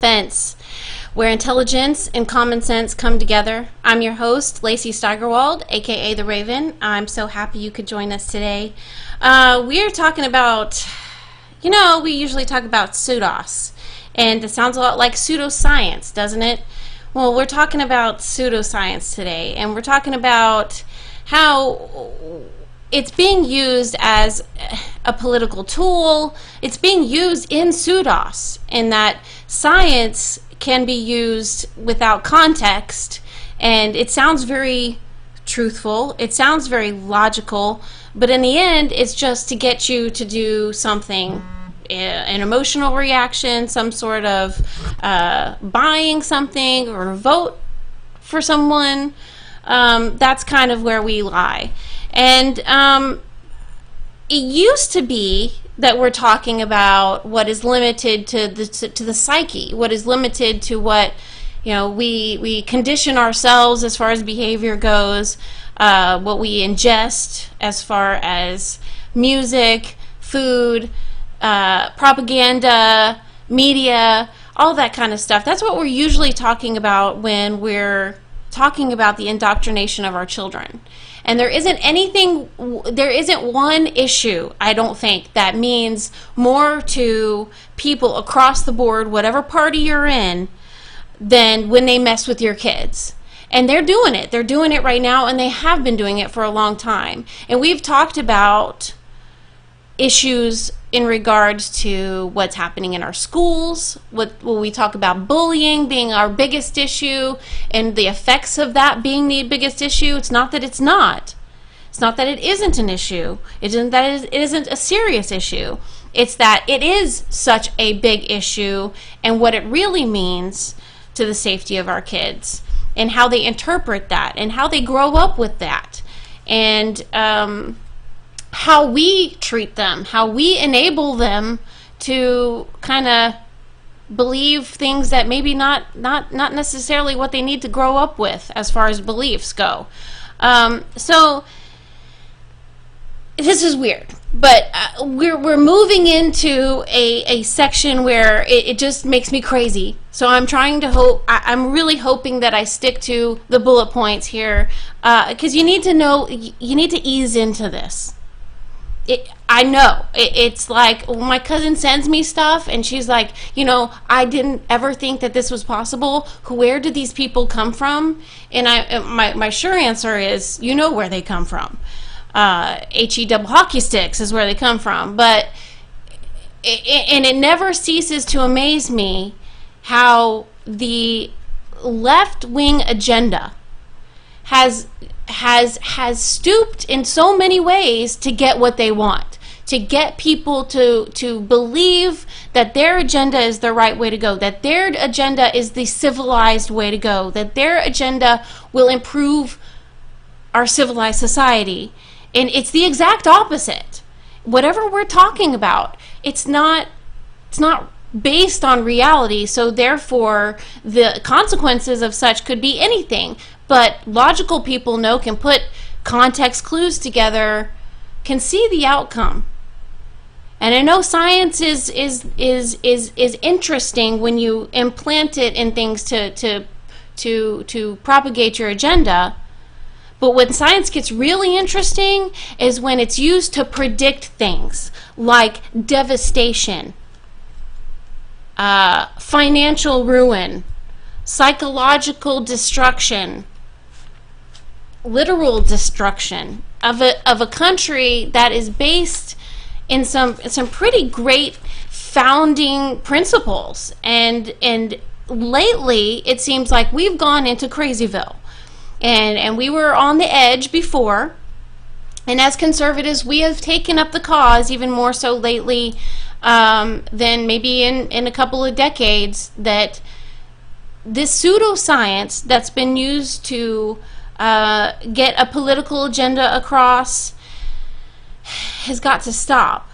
Fence, where intelligence and common sense come together. I'm your host, Lacey Steigerwald, aka The Raven. I'm so happy you could join us today. We are talking about, we usually talk about pseudos, and it sounds a lot like pseudoscience, doesn't it? Well, we're talking about pseudoscience today, and we're talking about how it's being used as a political tool. It's being used in pseudos, in that science can be used without context, and it sounds very truthful, it sounds very logical, but in the end it's just to get you to do something, an emotional reaction, some sort of buying something or vote for someone. That's kind of where we lie. And it used to be that we're talking about what is limited to the psyche, what is limited to what we condition ourselves as far as behavior goes, what we ingest as far as music, food, propaganda, media, all that kind of stuff. That's what we're usually talking about when we're talking about the indoctrination of our children. And there isn't one issue, I don't think, that means more to people across the board, whatever party you're in, than when they mess with your kids. And they're doing it. They're doing it right now, and they have been doing it for a long time. And we've talked about issues in regards to what's happening in our schools, when we talk about bullying being our biggest issue and the effects of that being the biggest issue. It's not that it's not. It's not that it isn't an issue. It isn't that it isn't a serious issue. It's that it is such a big issue, and what it really means to the safety of our kids and how they interpret that and how they grow up with that, and how we treat them, how we enable them to kind of believe things that maybe not necessarily what they need to grow up with as far as beliefs go. So this is weird, but we're moving into a section where it just makes me crazy. So I'm trying to I'm really hoping that I stick to the bullet points here, because you need to know, you need to ease into this. I know it's like, well, my cousin sends me stuff and she's like, I didn't ever think that this was possible. Where did these people come from? And my sure answer is, where they come from. HE double hockey sticks is where they come from. But it never ceases to amaze me how the left-wing agenda has stooped in so many ways to get what they want, to get people to believe that their agenda is the right way to go, that their agenda is the civilized way to go, that their agenda will improve our civilized society. And it's the exact opposite. Whatever we're talking about, it's not based on reality, so therefore the consequences of such could be anything. But logical people can put context clues together, can see the outcome. And I know science is interesting when you implant it in things to propagate your agenda. But when science gets really interesting is when it's used to predict things like devastation, financial ruin, psychological destruction, literal destruction of a country that is based in some pretty great founding principles. And lately it seems like we've gone into Crazyville, and we were on the edge before, and as conservatives we have taken up the cause even more so lately than maybe in a couple of decades, that this pseudoscience that's been used to get a political agenda across has got to stop.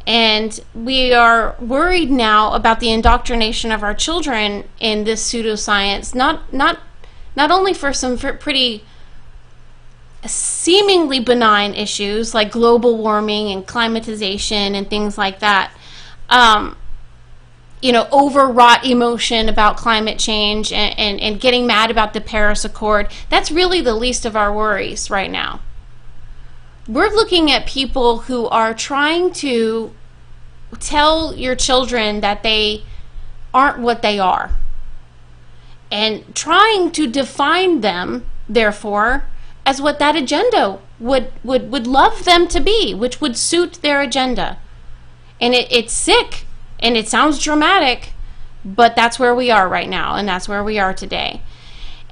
And we are worried now about the indoctrination of our children in this pseudoscience, not only for some pretty seemingly benign issues like global warming and climatization and things like that, overwrought emotion about climate change and getting mad about the Paris Accord. That's really the least of our worries right now. We're looking at people who are trying to tell your children that they aren't what they are, and trying to define them, therefore, as what that agenda would love them to be, which would suit their agenda. And it's sick, and it sounds dramatic, but that's where we are right now, and that's where we are today.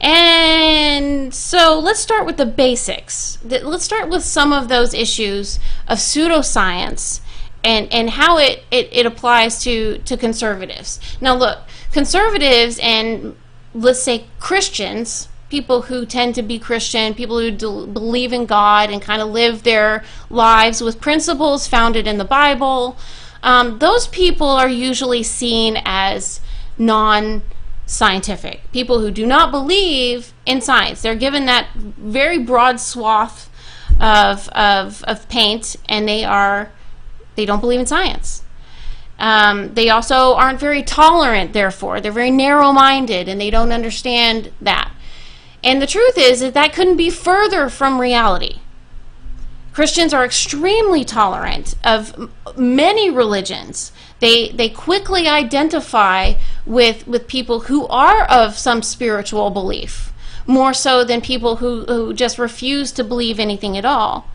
And so let's start with the basics. Let's start with some of those issues of pseudoscience and how it applies to conservatives. Now look, conservatives and let's say Christians, people who tend to be Christian, people who believe in God and kind of live their lives with principles founded in the Bible, those people are usually seen as non-scientific. People who do not believe in science. They're given that very broad swath of paint, and they don't believe in science. They also aren't very tolerant, therefore. They're very narrow-minded, and they don't understand that. And the truth is that couldn't be further from reality. Christians are extremely tolerant of many religions. They quickly identify with people who are of some spiritual belief, more so than people who just refuse to believe anything at all.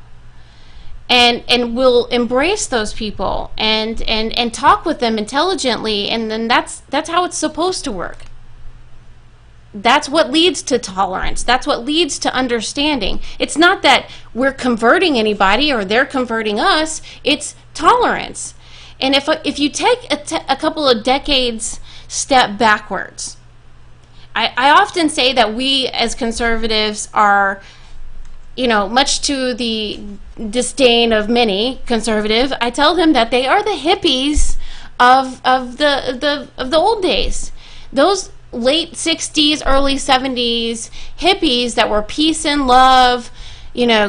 And will embrace those people and talk with them intelligently, and then that's how it's supposed to work. That's what leads to tolerance. That's what leads to understanding. It's not that we're converting anybody or they're converting us. It's tolerance. And if you take a couple of decades step backwards, I often say that we as conservatives are, much to the disdain of many conservatives, I tell them that they are the hippies of the old days. Those late 60s, early 70s hippies that were peace and love,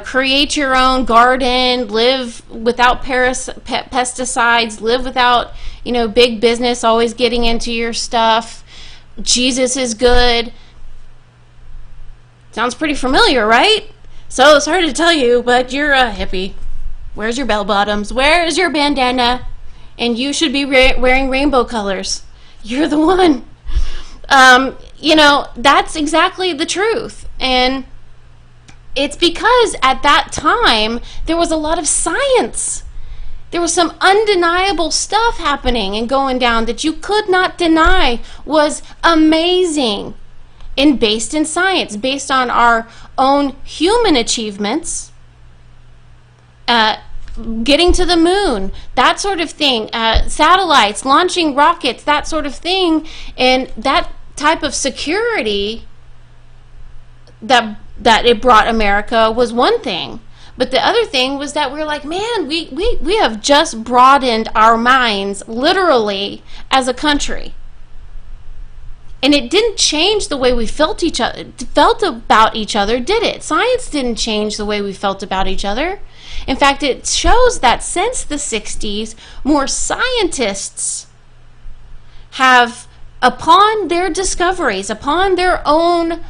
create your own garden, live without pesticides, live without, big business always getting into your stuff. Jesus is good. Sounds pretty familiar, right? So sorry to tell you, but you're a hippie. Where's your bell bottoms? Where's your bandana? And you should be wearing rainbow colors. You're the one. That's exactly the truth. And it's because at that time, there was a lot of science. There was some undeniable stuff happening and going down that you could not deny was amazing and based in science, based on our own human achievements, getting to the moon, that sort of thing, satellites, launching rockets, that sort of thing, and that type of security that it brought America was one thing. But the other thing was that we were like, man, we have just broadened our minds literally as a country. And it didn't change the way we felt about each other, did it? Science didn't change the way we felt about each other. In fact, it shows that since the 60s, more scientists have, upon their discoveries, upon their own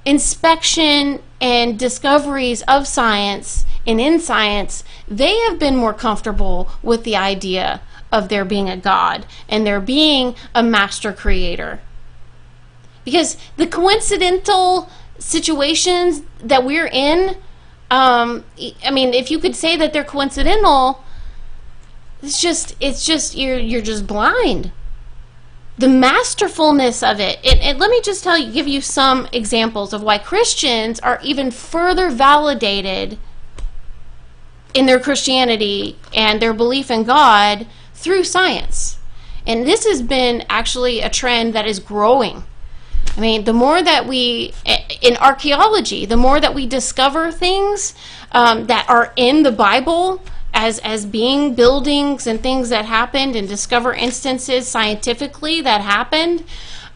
inspection and discoveries of science and in science, they have been more comfortable with the idea of there being a God and there being a master creator. Because the coincidental situations that we're in, if you could say that they're coincidental, it's just you're just blind. The masterfulness of it. And let me just give you some examples of why Christians are even further validated in their Christianity and their belief in God through science. And this has been actually a trend that is growing. The more that in archaeology, the more that we discover things that are in the Bible as being buildings and things that happened, and discover instances scientifically that happened,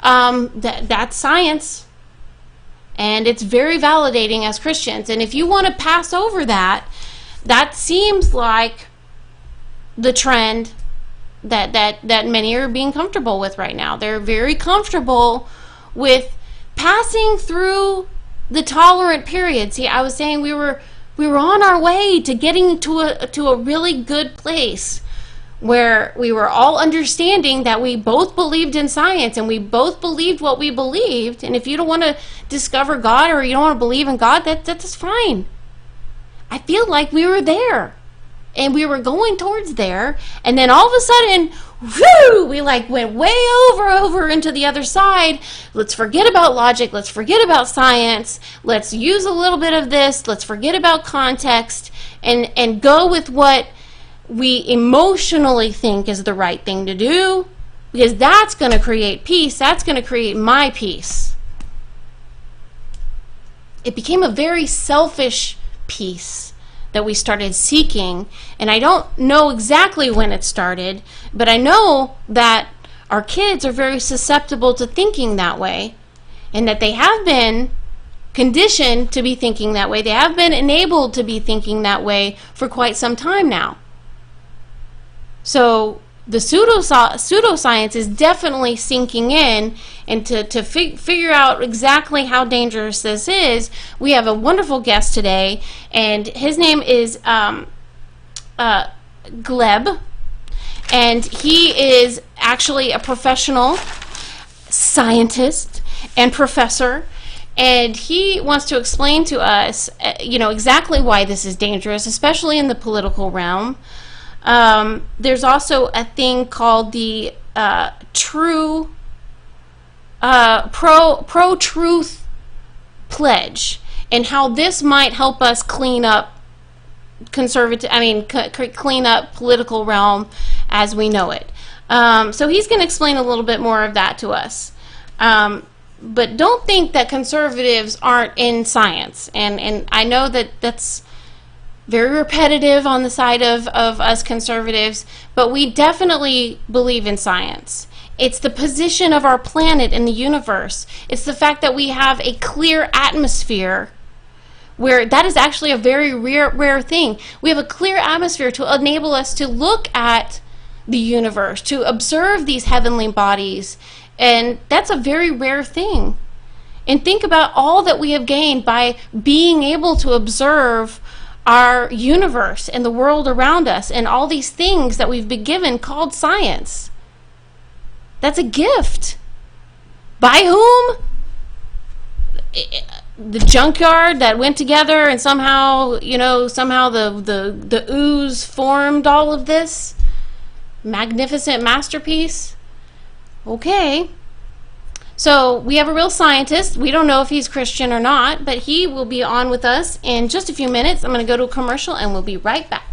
that's science. And it's very validating as Christians. And if you want to pass over that seems like the trend that many are being comfortable with right now. They're very comfortable with passing through the tolerant period. See, I was saying we were on our way to getting to a really good place where we were all understanding that we both believed in science and we both believed what we believed. And if you don't want to discover God or you don't want to believe in God, that's fine. I feel like we were there and we were going towards there, and then all of a sudden, whoo, we like went way over into the other side. Let's forget about logic. Let's forget about science. Let's use a little bit of this. Let's forget about context and go with what we emotionally think is the right thing to do, because that's going to create peace. That's going to create my peace. It became a very selfish peace that we started seeking, and I don't know exactly when it started, but I know that our kids are very susceptible to thinking that way, and that they have been conditioned to be thinking that way. They have been enabled to be thinking that way for quite some time now. So the pseudoscience is definitely sinking in, and to figure out exactly how dangerous this is, we have a wonderful guest today, and his name is Gleb, and he is actually a professional scientist and professor, and he wants to explain to us, exactly why this is dangerous, especially in the political realm. There's also a thing called the pro-truth pledge, and how this might help us clean up clean up political realm as we know it. So he's going to explain a little bit more of that to us. But don't think that conservatives aren't in science, and I know that that's very repetitive on the side of us conservatives, but we definitely believe in science. It's the position of our planet in the universe. It's the fact that we have a clear atmosphere, where that is actually a very rare thing. We have a clear atmosphere to enable us to look at the universe, to observe these heavenly bodies, and that's a very rare thing. And think about all that we have gained by being able to observe our universe and the world around us and all these things that we've been given called science. That's a gift. By whom? The junkyard that went together and somehow the ooze formed all of this magnificent masterpiece. Okay. So we have a real scientist. We don't know if he's Christian or not, but he will be on with us in just a few minutes. I'm going to go to a commercial and we'll be right back.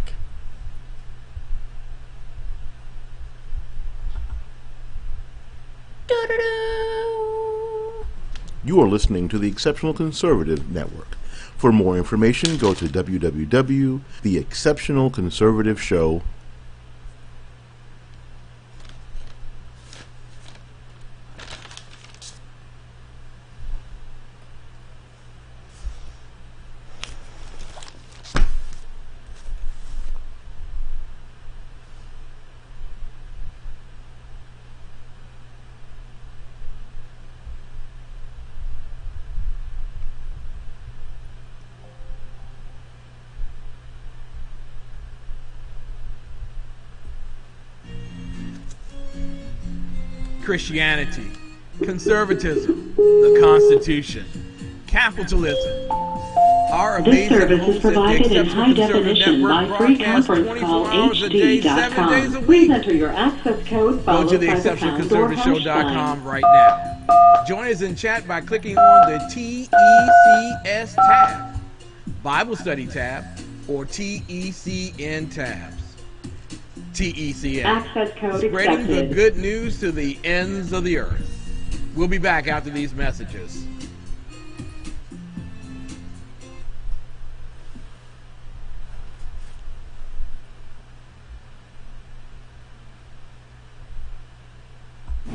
You are listening to the Exceptional Conservative Network. For more information, go to www.theexceptionalconservativeshow.com. Christianity, conservatism, the Constitution, capitalism. Our This amazing service is host at the provided in Exceptional high Conservative definition Network by free broadcasts conference 24 call hours a day, 7 days a HD.com. Please week. enter your access code Go followed to the by the pound or hash exceptionalconservativeshow.com sign. right now. Join us in chat by clicking on the TECS tab, Bible Study tab, or TECN tabs. TECN. Access code Spreading accepted. the good news to the ends of the earth. We'll be back after these messages.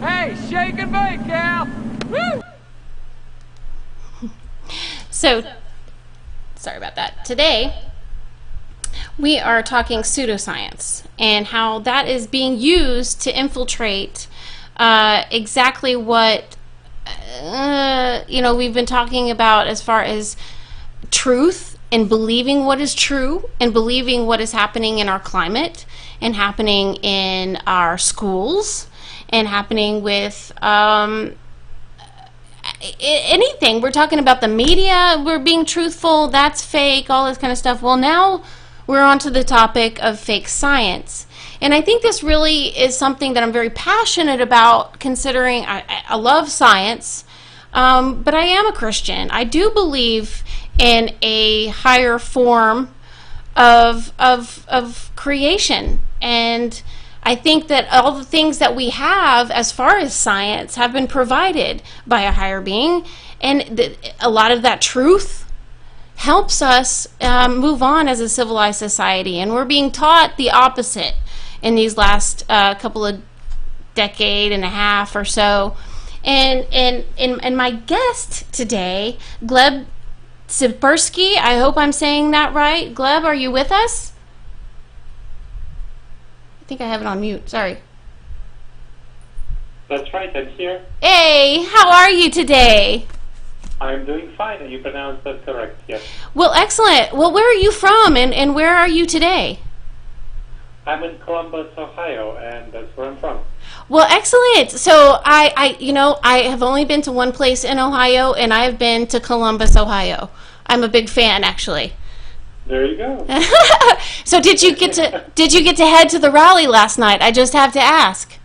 Hey, shake and bake, Cal! Woo! So, sorry about that. Today, We are talking pseudoscience and how that is being used to infiltrate exactly what we've been talking about as far as truth and believing what is true and believing what is happening in our climate and happening in our schools and happening with anything. We're talking about the media, we're being truthful, that's fake, all this kind of stuff. Well, now we're on to the topic of fake science. And I think this really is something that I'm very passionate about, considering I love science, but I am a Christian. I do believe in a higher form of creation. And I think that all the things that we have as far as science have been provided by a higher being, and a lot of that truth helps us move on as a civilized society. And we're being taught the opposite in these last couple of decade and a half or so. And my guest today, Gleb Tsipursky, I hope I'm saying that right. Gleb, are you with us? I think I have it on mute. Sorry. That's right, I'm here. Hey, how are you today? I'm doing fine, and you pronounced that correct, yes. Well, excellent. Well, where are you from, and where are you today? I'm in Columbus, Ohio, and that's where I'm from. Well, excellent. So I have only been to one place in Ohio, and I have been to Columbus, Ohio. I'm a big fan, actually. There you go. So did you get to head to the rally last night? I just have to ask.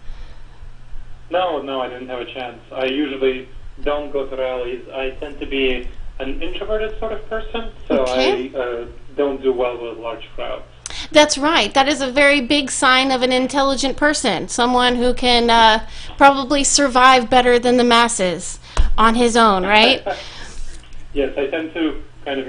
No, I didn't have a chance. I usually don't go to rallies. I tend to be an introverted sort of person, so Okay. I don't do well with large crowds. That's right. That is a very big sign of an intelligent person, someone who can probably survive better than the masses on his own, right? Yes, I tend to kind of,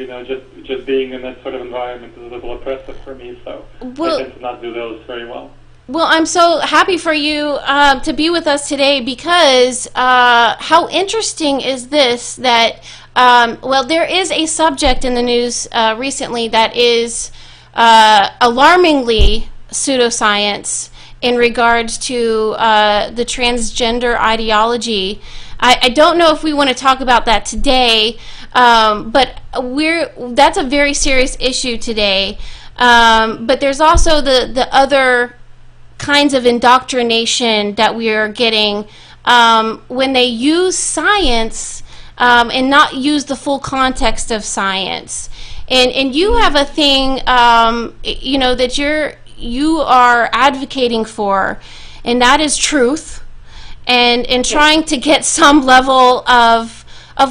just being in that sort of environment is a little oppressive for me, so Well- I tend to not do those very well. Well, I'm so happy for you to be with us today, because how interesting is this that, there is a subject in the news recently that is alarmingly pseudoscience in regards to the transgender ideology. I don't know if we want to talk about that today, but that's a very serious issue today. But there's also the other kinds of indoctrination that we are getting when they use science and not use the full context of science. And you have a thing, that you are advocating for, and that is truth, and trying to get some level of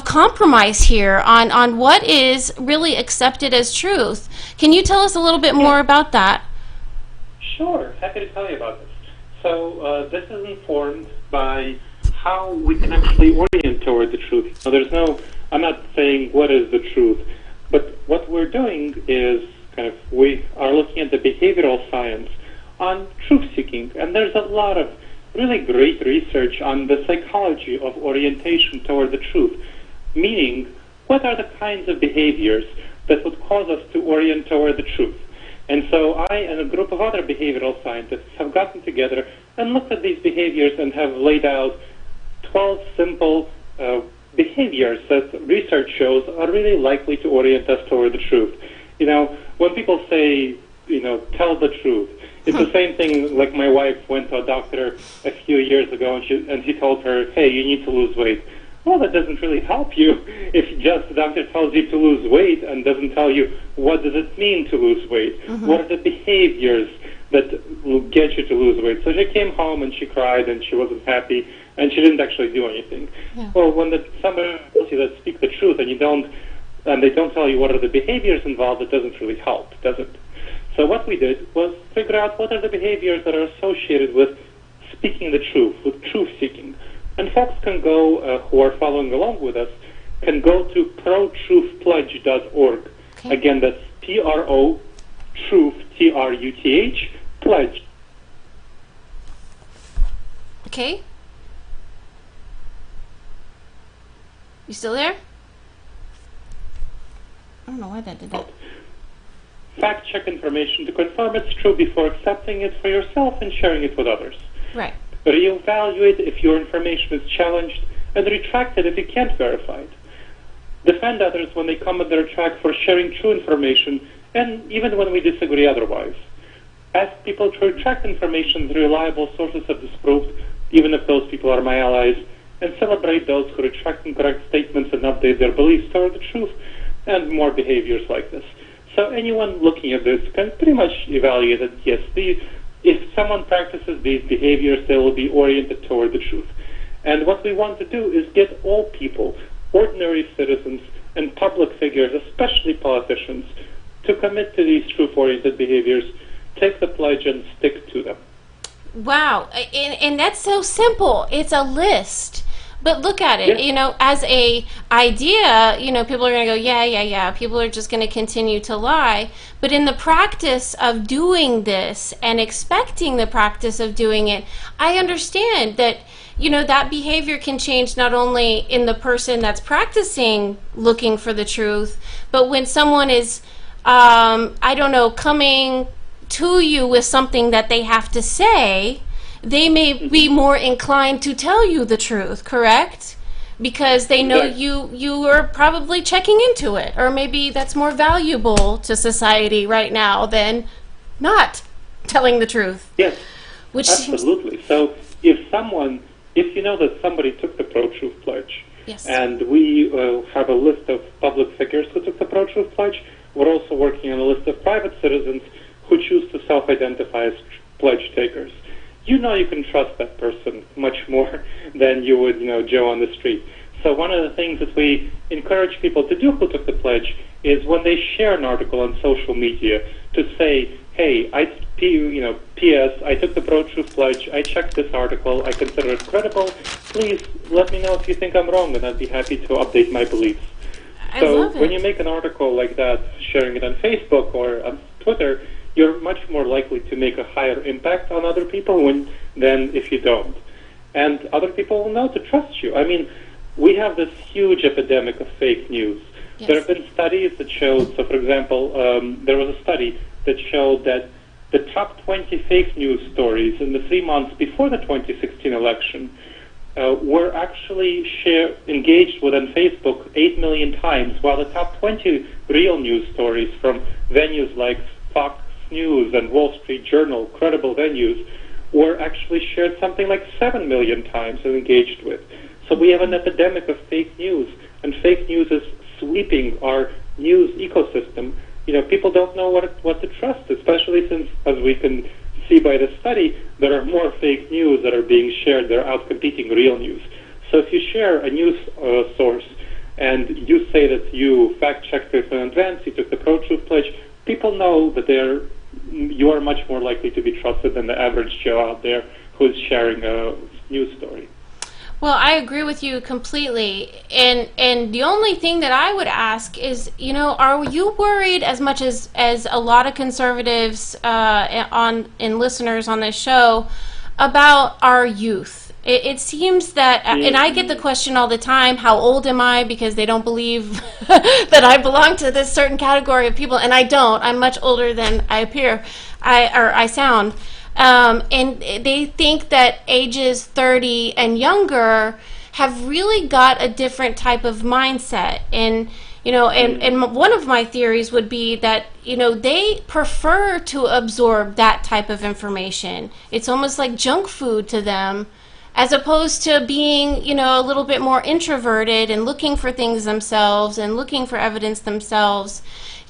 compromise here on what is really accepted as truth. Can you tell us a little bit more about that? Sure, happy to tell you about this. So this is informed by how we can actually orient toward the truth. Now, I'm not saying what is the truth, but what we're doing is we are looking at the behavioral science on truth-seeking, and there's a lot of really great research on the psychology of orientation toward the truth, meaning what are the kinds of behaviors that would cause us to orient toward the truth. And so I and a group of other behavioral scientists have gotten together and looked at these behaviors and have laid out 12 simple behaviors that research shows are really likely to orient us toward the truth. When people say, tell the truth, it's the same thing like my wife went to a doctor a few years ago and he told her, hey, you need to lose weight. Well, that doesn't really help you if just the doctor tells you to lose weight and doesn't tell you what does it mean to lose weight. Mm-hmm. What are the behaviors that will get you to lose weight? So she came home and she cried and she wasn't happy and she didn't actually do anything. Yeah. Well, when somebody tells you that speak the truth and they don't tell you what are the behaviors involved, it doesn't really help, does it? So what we did was figure out what are the behaviors that are associated with speaking the truth, with truth-seeking. And folks can go, who are following along with us, can go to protruthpledge.org. Okay. Again, that's P-R-O, truth, T-R-U-T-H, pledge. Okay. You still there? I don't know why that did that. fact-check information to confirm it's true before accepting it for yourself and sharing it with others. Right. Reevaluate if your information is challenged and retract it if you can't verify it. Defend others when they come on their track for sharing true information, and even when we disagree otherwise. Ask people to retract information that reliable sources have disproved, even if those people are my allies, and celebrate those who retract incorrect statements and update their beliefs toward the truth, and more behaviors like this. So anyone looking at this can pretty much evaluate that, yes, if someone practices these behaviors, they will be oriented toward the truth. And what we want to do is get all people, ordinary citizens and public figures, especially politicians, to commit to these truth-oriented behaviors, take the pledge and stick to them. Wow, and that's so simple. It's a list. But look at it, Yeah. As a idea, people are going to go, yeah. People are just going to continue to lie. But in the practice of doing this and expecting the practice of doing it, I understand that, that behavior can change not only in the person that's practicing looking for the truth, but when someone is, coming to you with something that they have to say, they may be more inclined to tell you the truth, correct? Because they know you are probably checking into it, or maybe that's more valuable to society right now than not telling the truth. Yes, Which absolutely. So if you know that somebody took the pro-truth pledge, Yes. and we have a list of public figures who took the pro-truth pledge, we're also working on a list of private citizens who choose to self-identify as pledge takers. You can trust that person much more than you would, Joe on the street. So one of the things that we encourage people to do who took the pledge is when they share an article on social media to say, hey, P.S., I took the pro-truth pledge, I checked this article, I consider it credible, please let me know if you think I'm wrong, and I'd be happy to update my beliefs. I So love it. when you make an article like that, sharing it on Facebook or on Twitter, you're much more likely to make a higher impact on other people than if you don't. And other people will know to trust you. I mean, we have this huge epidemic of fake news. Yes. There have been studies that showed, so for example, there was a study that showed that the top 20 fake news stories in the 3 months before the 2016 election were actually engaged with on Facebook 8 million times, while the top 20 real news stories from venues like Fox News and Wall Street Journal, credible venues, were actually shared something like 7 million times and engaged with. So we have an epidemic of fake news, and fake news is sweeping our news ecosystem. People don't know what to trust, especially since, as we can see by the study, there are more fake news that are being shared. They're outcompeting real news. So if you share a news source and you say that you fact-checked it in advance, you took the pro-truth pledge, people know that you are much more likely to be trusted than the average Joe out there who's sharing a news story. Well, I agree with you completely. And the only thing that I would ask is, are you worried as much as a lot of conservatives and listeners on this show about our youth? It seems that, and I get the question all the time, how old am I? Because they don't believe that I belong to this certain category of people, and I don't. I'm much older than I appear, I sound. And they think that ages 30 and younger have really got a different type of mindset. And, and one of my theories would be that, they prefer to absorb that type of information. It's almost like junk food to them, as opposed to being, a little bit more introverted and looking for things themselves and looking for evidence themselves.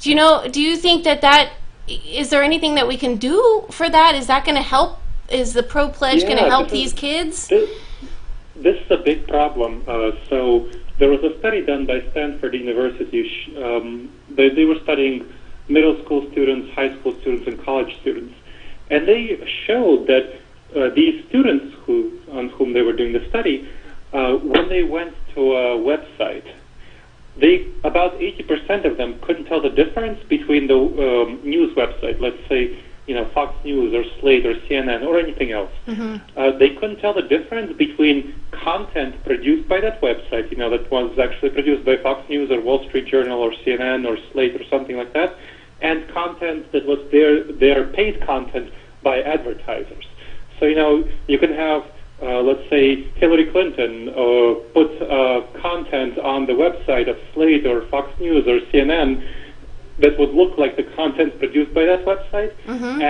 Do you think that is there anything that we can do for that? Is that going to help? Is the Pro Pledge going to help these kids? This is a big problem. So there was a study done by Stanford University. They were studying middle school students, high school students, and college students. And they showed that these students on whom they were doing the study, when they went to a website, about 80% of them couldn't tell the difference between the news website, let's say, Fox News or Slate or CNN or anything else. Mm-hmm. They couldn't tell the difference between content produced by that website, that was actually produced by Fox News or Wall Street Journal or CNN or Slate or something like that, and content that was their paid content by advertisers. So, you can have, let's say, Hillary Clinton put content on the website of Slate or Fox News or CNN that would look like the content produced by that website.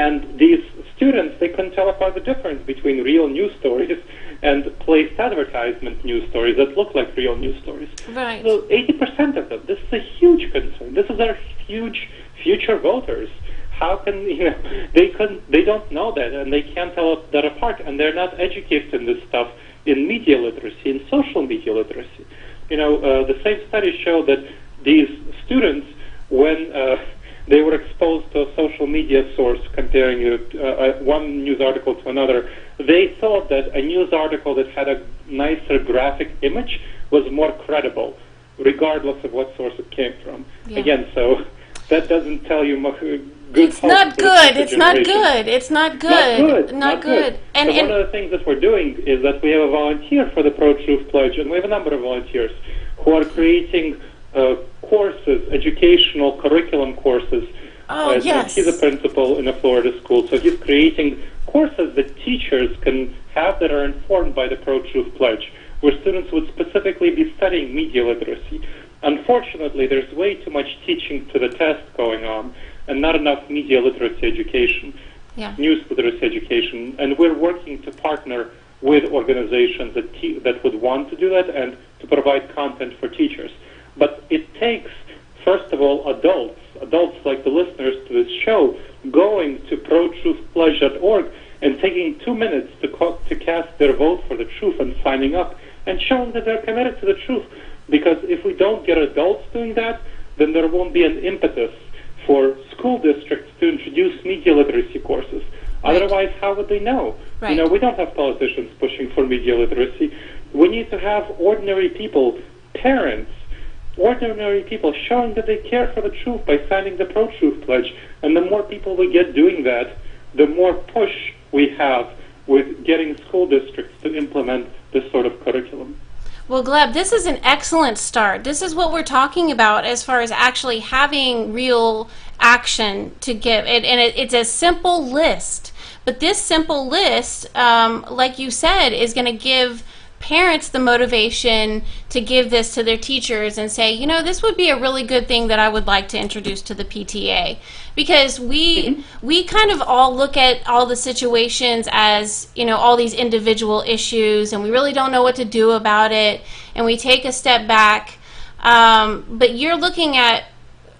And these students, they couldn't tell apart the difference between real news stories and placed advertisement news stories that look like real news stories. Right. So 80% of them, this is a huge concern. This is our huge future voters. How can, they don't know that, and they can't tell that apart, and they're not educated in this stuff in media literacy, in social media literacy. The same studies show that these students, when they were exposed to a social media source comparing one news article to another, they thought that a news article that had a nicer graphic image was more credible, regardless of what source it came from. Yeah. Again, so that doesn't tell you much good. It's not good. It's not good. It's not good. Not good. And one of the things that we're doing is that we have a volunteer for the Pro-Truth Pledge, and we have a number of volunteers who are creating courses, educational curriculum courses. Yes. He's a principal in a Florida school, so he's creating courses that teachers can have that are informed by the Pro-Truth Pledge, where students would specifically be studying media literacy. Unfortunately, there's way too much teaching to the test going on, and not enough media literacy education, news literacy education, and we're working to partner with organizations that would want to do that and to provide content for teachers. But it takes, first of all, adults like the listeners to this show, going to protruthpledge.org and taking 2 minutes to cast their vote for the truth and signing up and showing that they're committed to the truth. Because if we don't get adults doing that, then there won't be an impetus for school districts to introduce media literacy courses. Right. Otherwise, how would they know? Right. We don't have politicians pushing for media literacy. We need to have ordinary people, parents, ordinary people showing that they care for the truth by signing the Pro-Truth Pledge. And the more people we get doing that, the more push we have with getting school districts to implement this sort of curriculum. Well, Gleb, this is an excellent start. This is what we're talking about as far as actually having real action to give. It's a simple list. But this simple list, like you said, is going to give parents the motivation to give this to their teachers and say, this would be a really good thing that I would like to introduce to the PTA. Because we kind of all look at all the situations as, all these individual issues, and we really don't know what to do about it, and we take a step back. But you're looking at,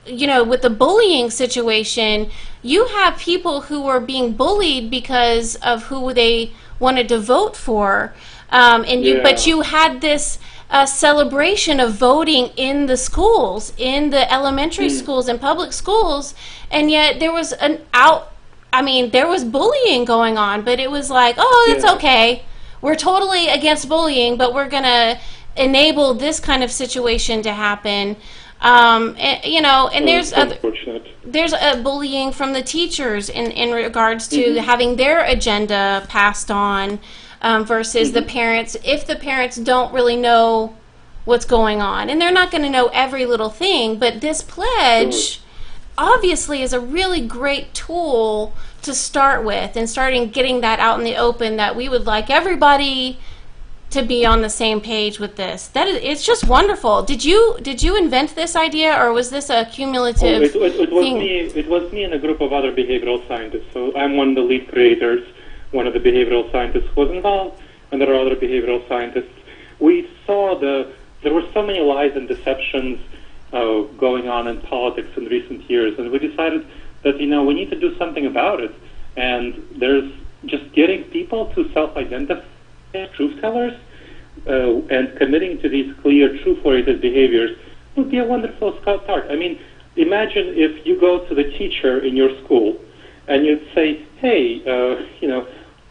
with the bullying situation, you have people who are being bullied because of who they wanted to vote for. But you had this celebration of voting in the schools, in the elementary schools and public schools, and yet there was there was bullying going on, but it was like, it's okay. We're totally against bullying, but we're going to enable this kind of situation to happen. There's a bullying from the teachers in regards to having their agenda passed on. Versus the parents, if the parents don't really know what's going on. And they're not going to know every little thing, but this pledge obviously is a really great tool to start with, and starting getting that out in the open, that we would like everybody to be on the same page with this. It's just wonderful. Did you invent this idea, or was this a cumulative thing? It was me and a group of other behavioral scientists. So I'm one of the lead creators. One of the behavioral scientists was involved, and there are other behavioral scientists. We saw there were so many lies and deceptions going on in politics in recent years, and we decided that, we need to do something about it. And there's just getting people to self-identify as truth tellers and committing to these clear, truth-oriented behaviors would be a wonderful start. Imagine if you go to the teacher in your school and you'd say, hey,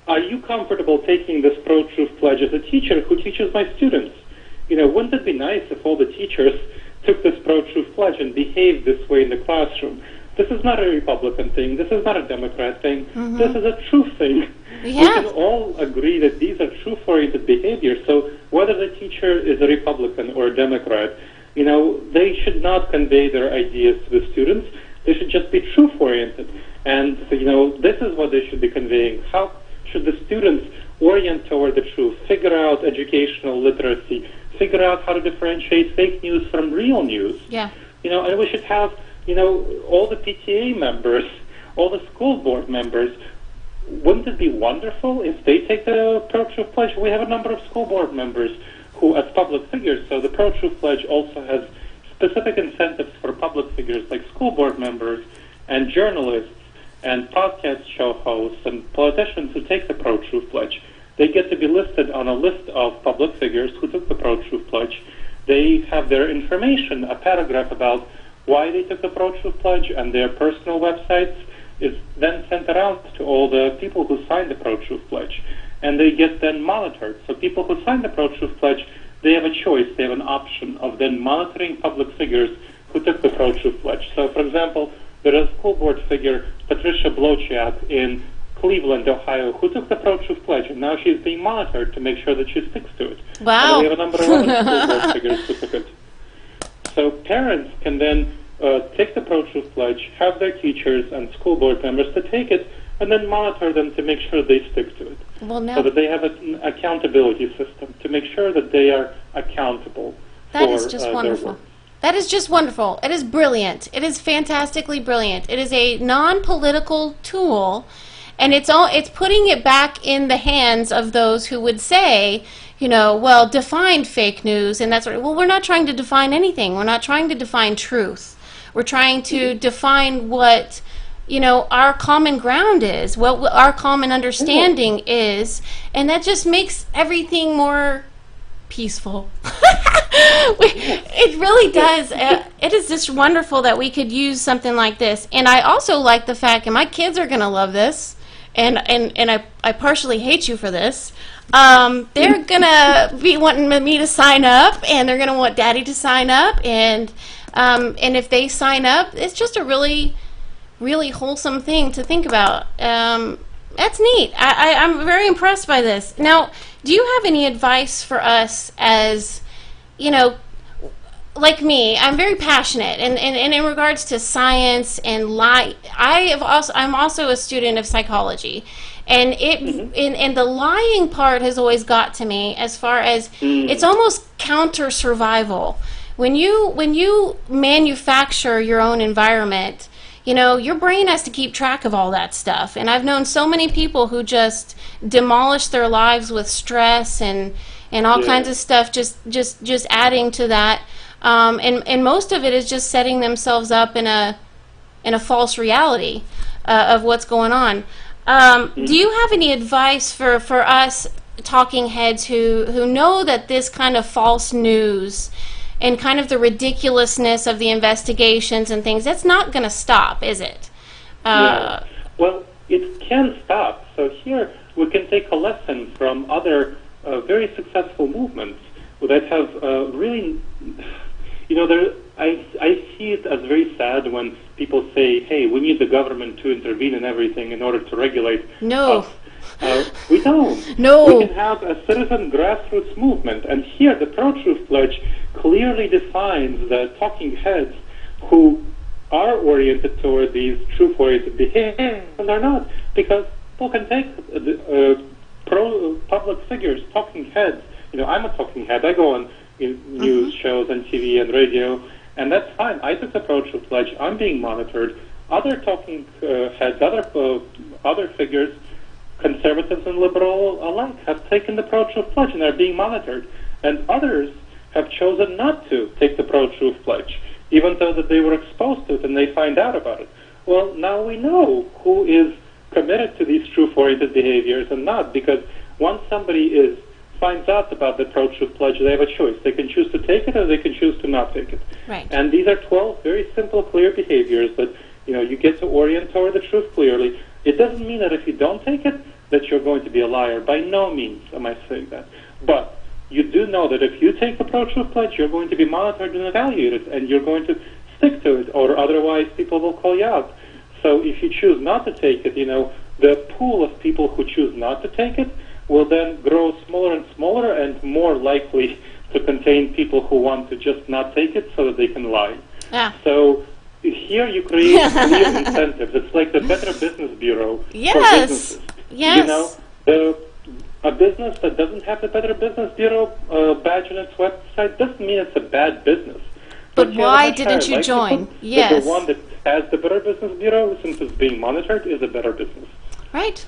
are you comfortable taking this Pro-Truth Pledge as a teacher who teaches my students? Wouldn't it be nice if all the teachers took this Pro-Truth Pledge and behaved this way in the classroom? This is not a Republican thing. This is not a Democrat thing. This is a truth thing. We can all agree that these are truth-oriented behaviors. So whether the teacher is a Republican or a Democrat, they should not convey their ideas to the students. They should just be truth-oriented. And, this is what they should be conveying. How should the students orient toward the truth, figure out educational literacy, figure out how to differentiate fake news from real news? Yeah. And we should have, all the PTA members, all the school board members. Wouldn't it be wonderful if they take the pro-truth pledge? We have a number of school board members who, as public figures, so the pro-truth pledge also has specific incentives for public figures like school board members and journalists and podcast show hosts and politicians who take the pro-truth pledge. They get to be listed on a list of public figures who took the pro-truth pledge. They have their information, a paragraph about why they took the pro-truth pledge, and their personal websites is then sent around to all the people who signed the pro-truth pledge. And they get then monitored. So people who signed the pro-truth pledge, they have a choice, they have an option of then monitoring public figures who took the pro-truth pledge. So, for example, there is a school board figure, Patricia Blochiak, in Cleveland, Ohio, who took the pro-truth pledge, and now she's being monitored to make sure that she sticks to it. Wow. And we have a number of other school board figures who took it. So parents can then take the pro-truth pledge, have their teachers and school board members to take it, and then monitor them to make sure they stick to it. Well, now So that they have an accountability system to make sure that they are accountable that for is just their wonderful. work. That is just wonderful. It is brilliant. It is fantastically brilliant. It is a non-political tool, and it's putting it back in the hands of those who would say, well, define fake news and that sort of. Well, we're not trying to define anything. We're not trying to define truth. We're trying to define what our common ground is, what our common understanding is, and that just makes everything more peaceful. It really does. It is just wonderful that we could use something like this. And I also like the fact, and my kids are going to love this, and I partially hate you for this. They're going to be wanting me to sign up, and they're going to want Daddy to sign up, and if they sign up, it's just a really, really wholesome thing to think about. That's neat. I'm very impressed by this. Now, do you have any advice for us as, like me, I'm very passionate, and in regards to science and I'm also a student of psychology, and and the lying part has always got to me as far as it's almost counter survival. When you manufacture your own environment, your brain has to keep track of all that stuff. And I've known so many people who just demolish their lives with stress and all kinds of stuff, just adding to that. And most of it is just setting themselves up in a false reality of what's going on. Do you have any advice for us talking heads who know that this kind of false news and kind of the ridiculousness of the investigations and things, that's not going to stop, is it? Yeah. Well, it can stop. So here we can take a lesson from other very successful movements that have really, I see it as very sad when people say, hey, we need the government to intervene in everything in order to regulate No. us. We don't. No. We can have a citizen grassroots movement, and here the pro-truth pledge clearly defines the talking heads who are oriented toward these truth-oriented behaviors, and they're not, because people can take public figures, talking heads. I'm a talking head. I go on news shows and TV and radio, and that's fine. I took the pro-truth pledge. I'm being monitored. Other talking heads, other figures, conservatives and liberal alike, have taken the pro-truth pledge and are being monitored. And others have chosen not to take the pro-truth pledge, even though that they were exposed to it and they find out about it. Well, now we know who is committed to these truth-oriented behaviors and not, because once somebody finds out about the pro-truth pledge, they have a choice. They can choose to take it or they can choose to not take it. Right. And these are 12 very simple, clear behaviors that you get to orient toward the truth clearly. It doesn't mean that if you don't take it, that you're going to be a liar. By no means am I saying that. But you do know that if you take the pro-truth pledge, you're going to be monitored and evaluated, and you're going to stick to it, or otherwise people will call you out. So if you choose not to take it, the pool of people who choose not to take it will then grow smaller and smaller and more likely to contain people who want to just not take it so that they can lie. Yeah. So here you create clear incentives. It's like the Better Business Bureau for Yes. businesses. Yes. You know, a business that doesn't have the Better Business Bureau badge on its website doesn't mean it's a bad business. But you have why a much didn't higher you join? likelihood that Yes. the one that has the Better Business Bureau, since it's being monitored, is a better business. Right.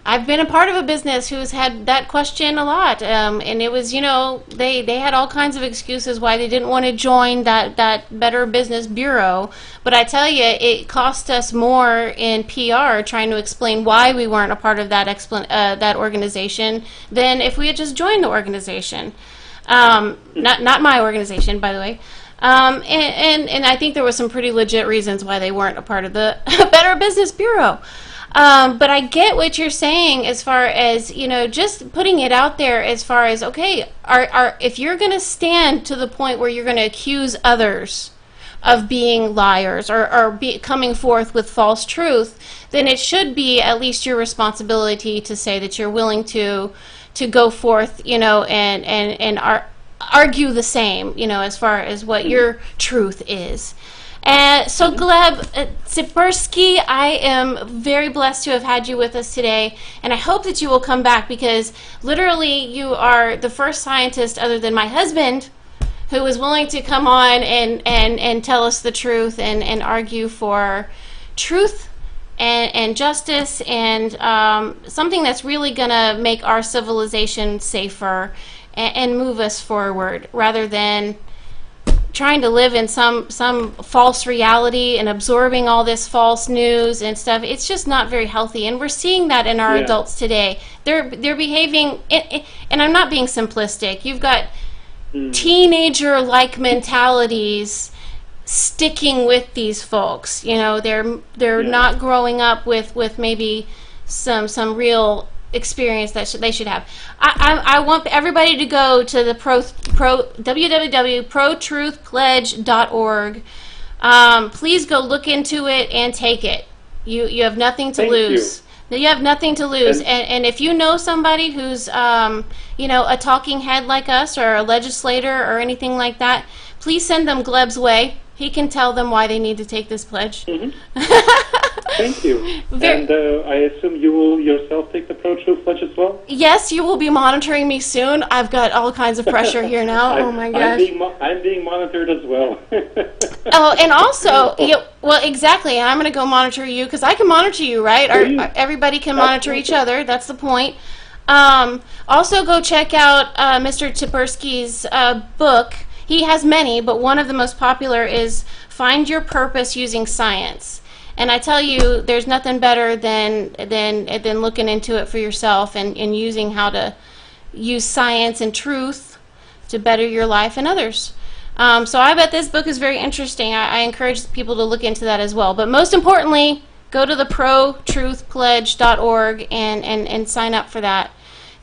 I've been a part of a business who's had that question a lot, and it was, they had all kinds of excuses why they didn't want to join that Better Business Bureau. But I tell you, it cost us more in PR trying to explain why we weren't a part of that organization than if we had just joined the organization. Not my organization, by the way. And I think there was some pretty legit reasons why they weren't a part of the Better Business Bureau. But I get what you're saying as far as, just putting it out there as far as, okay, if you're going to stand to the point where you're going to accuse others of being liars or coming forth with false truth, then it should be at least your responsibility to say that you're willing to go forth, and argue the same, as far as what your truth is. And so, Gleb Tsipursky, I am very blessed to have had you with us today, and I hope that you will come back, because literally you are the first scientist other than my husband who is willing to come on and tell us the truth and argue for truth and justice and something that's really going to make our civilization safer and move us forward, rather than trying to live in some false reality and absorbing all this false news and stuff. It's just not very healthy, and we're seeing that in our adults today. They're behaving, and I'm not being simplistic. You've got teenager-like mentalities sticking with these folks. They're not growing up with maybe some real experience that they should have. I want everybody to go to the www.protruthpledge.org. Please go look into it and take it. You have nothing to lose. You have nothing to lose. And if you know somebody who's a talking head like us, or a legislator or anything like that, please send them Gleb's way. He can tell them why they need to take this pledge. Thank you. And I assume you will yourself take the Pro-Truth Pledge as well? Yes, you will be monitoring me soon. I've got all kinds of pressure here now. Oh my gosh. I'm being monitored as well. Oh, and also, well, exactly. And I'm going to go monitor you, because I can monitor you, right? Everybody can monitor each other. That's the point. Also, go check out Mr. Tsipursky's book. He has many, but one of the most popular is Find Your Purpose Using Science. And I tell you, there's nothing better than looking into it for yourself and using how to use science and truth to better your life and others. So I bet this book is very interesting. I encourage people to look into that as well. But most importantly, go to the protruthpledge.org and sign up for that.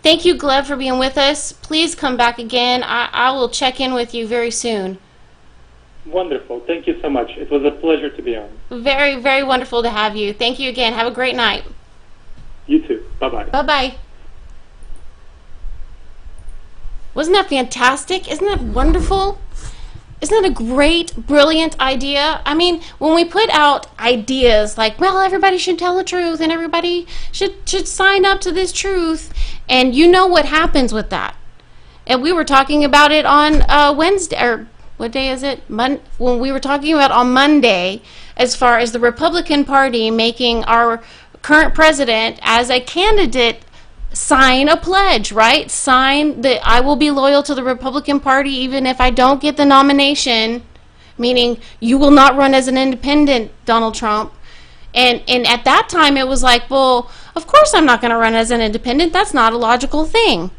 Thank you, Gleb, for being with us. Please come back again. I will check in with you very soon. Wonderful. Thank you so much. It was a pleasure to be on. Very, very wonderful to have you. Thank you again. Have a great night. You too. Bye-bye. Bye-bye. Wasn't that fantastic? Isn't that wonderful? Isn't that a great, brilliant idea? I mean, when we put out ideas like, well, everybody should tell the truth and everybody should sign up to this truth, and you know what happens with that. And we were talking about it on Wednesday, or what day is it? When we were talking about on Monday, as far as the Republican Party making our current president as a candidate sign a pledge, right? Sign that I will be loyal to the Republican Party even if I don't get the nomination, meaning you will not run as an independent, Donald Trump. And at that time it was like, well, of course I'm not going to run as an independent. That's not a logical thing.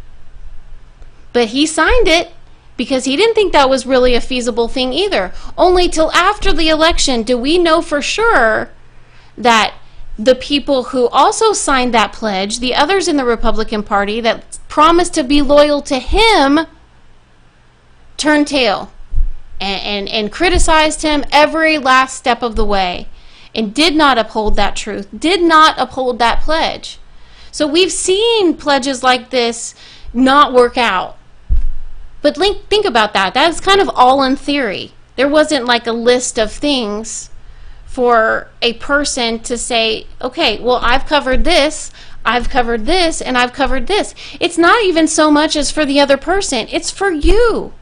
But he signed it because he didn't think that was really a feasible thing either. Only till after the election do we know for sure that the people who also signed that pledge, the others in the Republican Party that promised to be loyal to him, turned tail and criticized him every last step of the way and did not uphold that truth, did not uphold that pledge. So we've seen pledges like this not work out. But think about that. That's kind of all in theory. There wasn't like a list of things for a person to say, okay, well, I've covered this, and I've covered this. It's not even so much as for the other person. It's for you.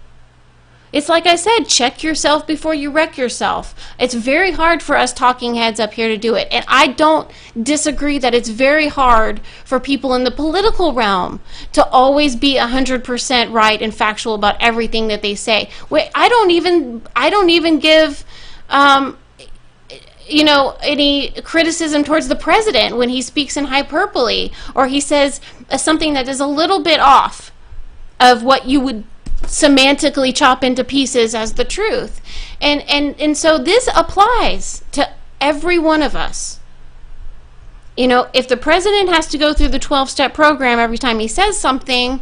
It's like I said, check yourself before you wreck yourself. It's very hard for us talking heads up here to do it. And I don't disagree that it's very hard for people in the political realm to always be 100% right and factual about everything that they say. I don't even give any criticism towards the president when he speaks in hyperbole or he says something that is a little bit off of what you would semantically chop into pieces as the truth. And so this applies to every one of us. If the president has to go through the 12-step program every time he says something,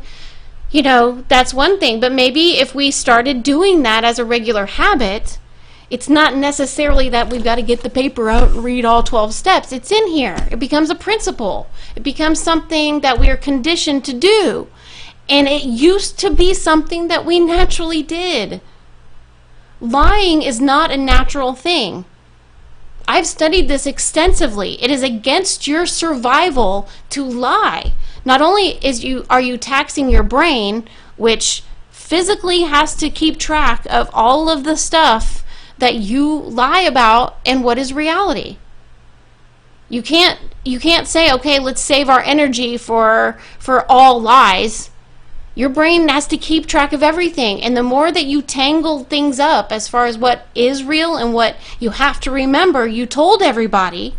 that's one thing. But maybe if we started doing that as a regular habit, it's not necessarily that we've got to get the paper out and read all 12 steps. It's in here. It becomes a principle. It becomes something that we are conditioned to do. And it used to be something that we naturally did. Lying is not a natural thing. I've studied this extensively. It is against your survival to lie. Not only are you taxing your brain, which physically has to keep track of all of the stuff that you lie about and what is reality. You can't say, okay, let's save our energy for all lies. Your brain has to keep track of everything. And the more that you tangle things up as far as what is real and what you have to remember you told everybody,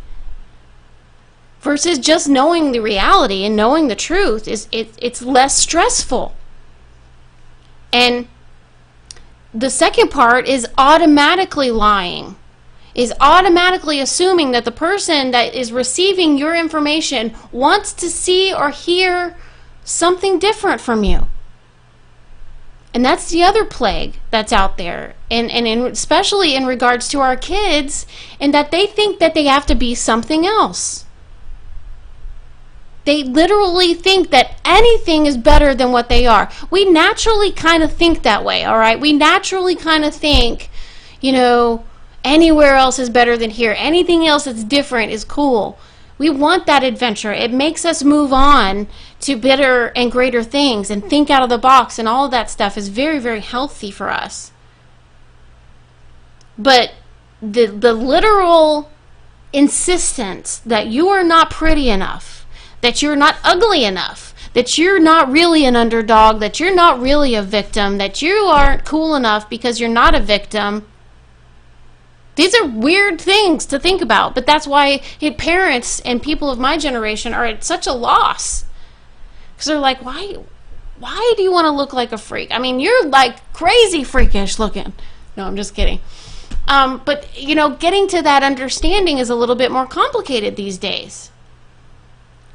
versus just knowing the reality and knowing the truth, it's less stressful. And the second part is automatically lying, is automatically assuming that the person that is receiving your information wants to see or hear something different from you. And that's the other plague that's out there, and especially in regards to our kids, and that they think that they have to be something else. They literally think that anything is better than what they are. We naturally kind of think that way, all right? We naturally kind of think, anywhere else is better than here. Anything else that's different is cool. We want that adventure. It makes us move on to better and greater things and think out of the box, and all of that stuff is very, very healthy for us. But the literal insistence that you are not pretty enough, that you're not ugly enough, that you're not really an underdog, that you're not really a victim, that you aren't cool enough because you're not a victim. These are weird things to think about, but that's why parents and people of my generation are at such a loss. Because they're like, why do you want to look like a freak? I mean, you're like crazy freakish looking. No, I'm just kidding. But, getting to that understanding is a little bit more complicated these days.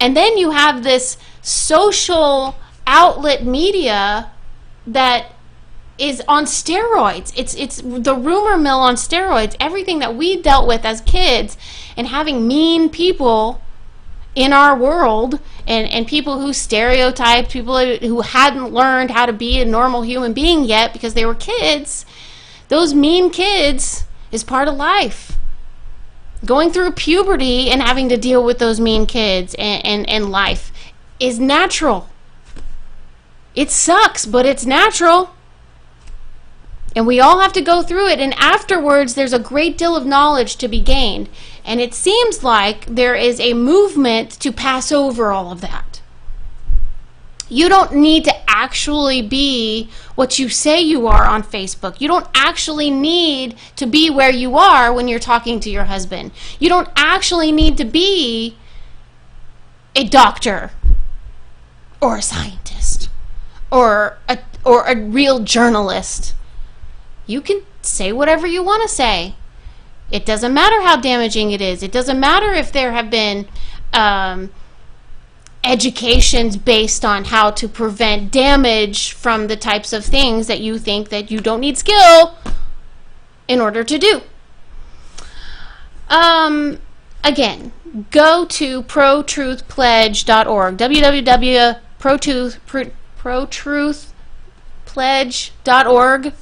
And then you have this social outlet media that is on steroids. It's the rumor mill on steroids. Everything that we dealt with as kids, and having mean people in our world, and people who stereotyped, people who hadn't learned how to be a normal human being yet because they were kids. Those mean kids is part of life. Going through puberty and having to deal with those mean kids and life is natural. It sucks, but it's natural. And we all have to go through it. And afterwards, there's a great deal of knowledge to be gained. And it seems like there is a movement to pass over all of that. You don't need to actually be what you say you are on Facebook. You don't actually need to be where you are when you're talking to your husband. You don't actually need to be a doctor or a scientist or a real journalist. You can say whatever you want to say. It doesn't matter how damaging it is. It doesn't matter if there have been educations based on how to prevent damage from the types of things that you think that you don't need skill in order to do. Again, go to protruthpledge.org, www.protruthpledge.org,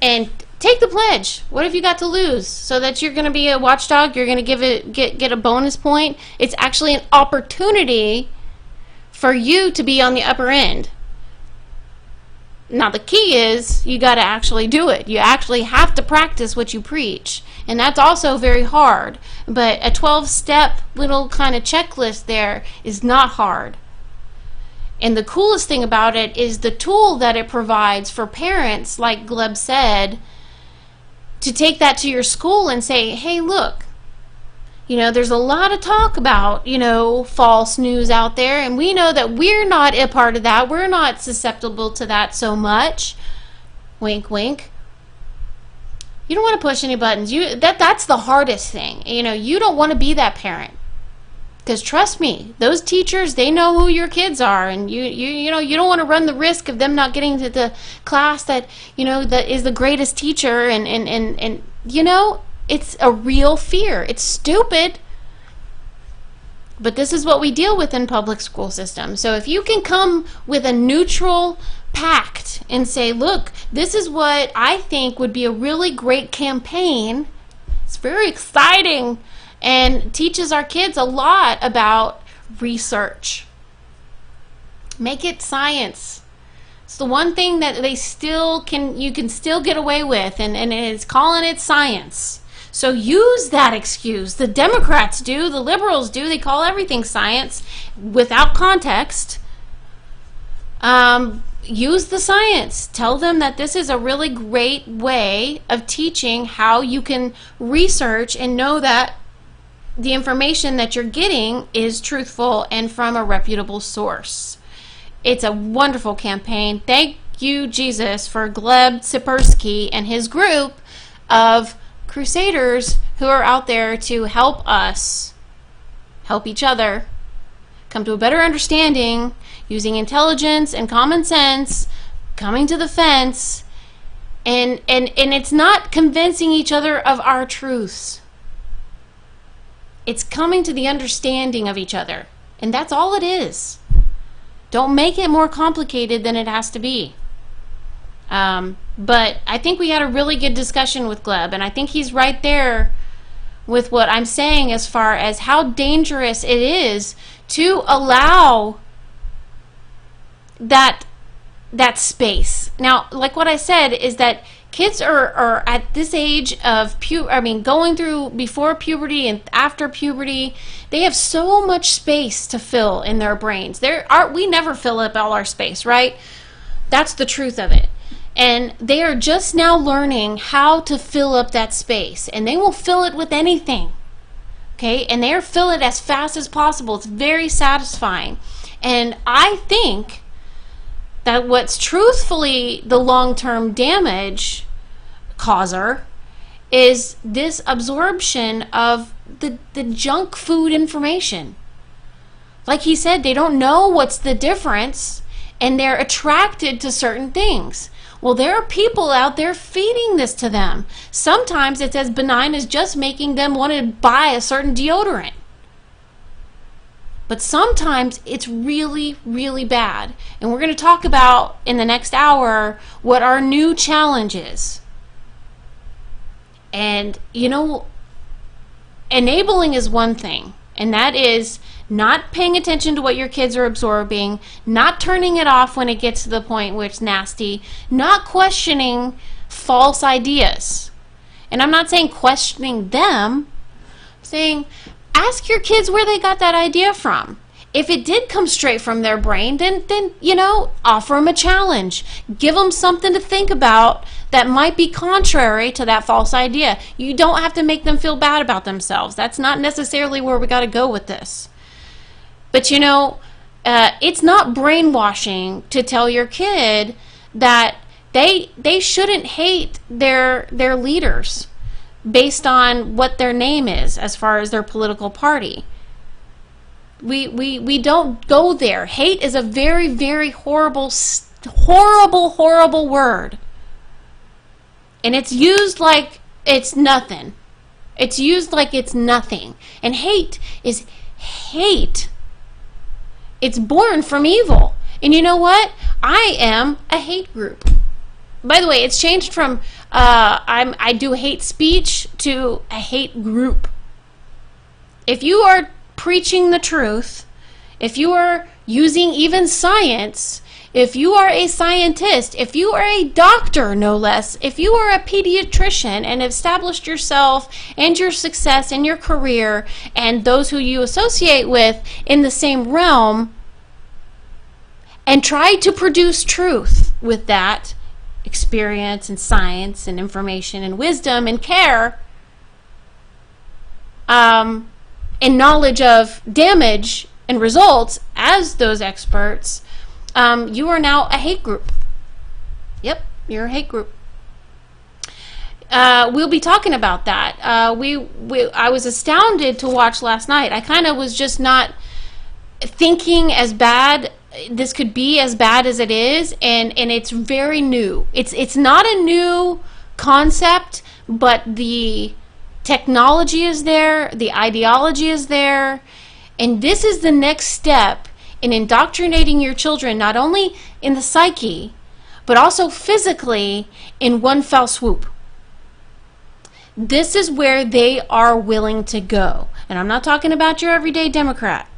and take the pledge? What have you got to lose? So that you're going to be a watchdog, you're going to get a bonus point. It's actually an opportunity for you to be on the upper end. Now the key is you got to actually do it. You actually have to practice what you preach. And that's also very hard. But a 12-step little kind of checklist there is not hard. And the coolest thing about it is the tool that it provides for parents, like Gleb said, to take that to your school and say, hey, look, there's a lot of talk about, false news out there, and we know that we're not a part of that. We're not susceptible to that so much. Wink, wink. You don't want to push any buttons. That's the hardest thing. You don't want to be that parent. Because trust me, those teachers, they know who your kids are, and you don't want to run the risk of them not getting to the class that that is the greatest teacher, and it's a real fear. It's stupid, but this is what we deal with in public school systems. So if you can come with a neutral pact and say, look, this is what I think would be a really great campaign. It's very exciting. And teaches our kids a lot about research. Make it science. It's the one thing that you can still get away with, and it's calling it science. So use that excuse. The Democrats do, the liberals do. They call everything science without context. Use the science. Tell them that this is a really great way of teaching how you can research and know that the information that you're getting is truthful and from a reputable source. It's a wonderful campaign. Thank you, Jesus, for Gleb Tsipursky and his group of crusaders who are out there to help us, help each other, come to a better understanding using intelligence and common sense, coming to the fence, and it's not convincing each other of our truths. It's coming to the understanding of each other. And that's all it is. Don't make it more complicated than it has to be. But I think we had a really good discussion with Gleb, and I think he's right there with what I'm saying as far as how dangerous it is to allow that space. Now, like what I said, is that kids are at this age of going through before puberty and after puberty. They have so much space to fill in their brains. We never fill up all our space, right? That's the truth of it. And they are just now learning how to fill up that space, and they will fill it with anything. Okay, and they'll fill it as fast as possible. It's very satisfying, and I think that what's truthfully the long-term damage causer is this absorption of the junk food information. Like he said, they don't know what's the difference, and they're attracted to certain things. Well, there are people out there feeding this to them. Sometimes it's as benign as just making them want to buy a certain deodorant. But sometimes it's really, really bad. And we're going to talk about in the next hour what our new challenge is. And, enabling is one thing. And that is not paying attention to what your kids are absorbing, not turning it off when it gets to the point where it's nasty, not questioning false ideas. And I'm not saying questioning them, I'm saying ask your kids where they got that idea from. If it did come straight from their brain, then offer them a challenge. Give them something to think about that might be contrary to that false idea. You don't have to make them feel bad about themselves. That's not necessarily where we got to go with this. But it's not brainwashing to tell your kid that they shouldn't hate their leaders based on what their name is as far as their political party. We don't go there. Hate is a very, very horrible word. And it's used like it's nothing. It's used like it's nothing. And hate is hate. It's born from evil. And you know what? I am a hate group. by the way, it's changed from I do hate speech to a hate group. If you are preaching the truth, if you are using even science, if you are a scientist, if you are a doctor, no less, if you are a pediatrician and established yourself and your success and your career and those who you associate with in the same realm, and try to produce truth with that experience and science and information and wisdom and care, and knowledge of damage and results as those experts, you are now a hate group. Yep, you're a hate group. We'll be talking about that. I was astounded to watch last night. I kind of was just not thinking as bad. This could be as bad as it is, and it's very new. It's not a new concept, but the technology is there, the ideology is there, and this is the next step in indoctrinating your children, not only in the psyche, but also physically in one fell swoop. This is where they are willing to go. And I'm not talking about your everyday Democrat.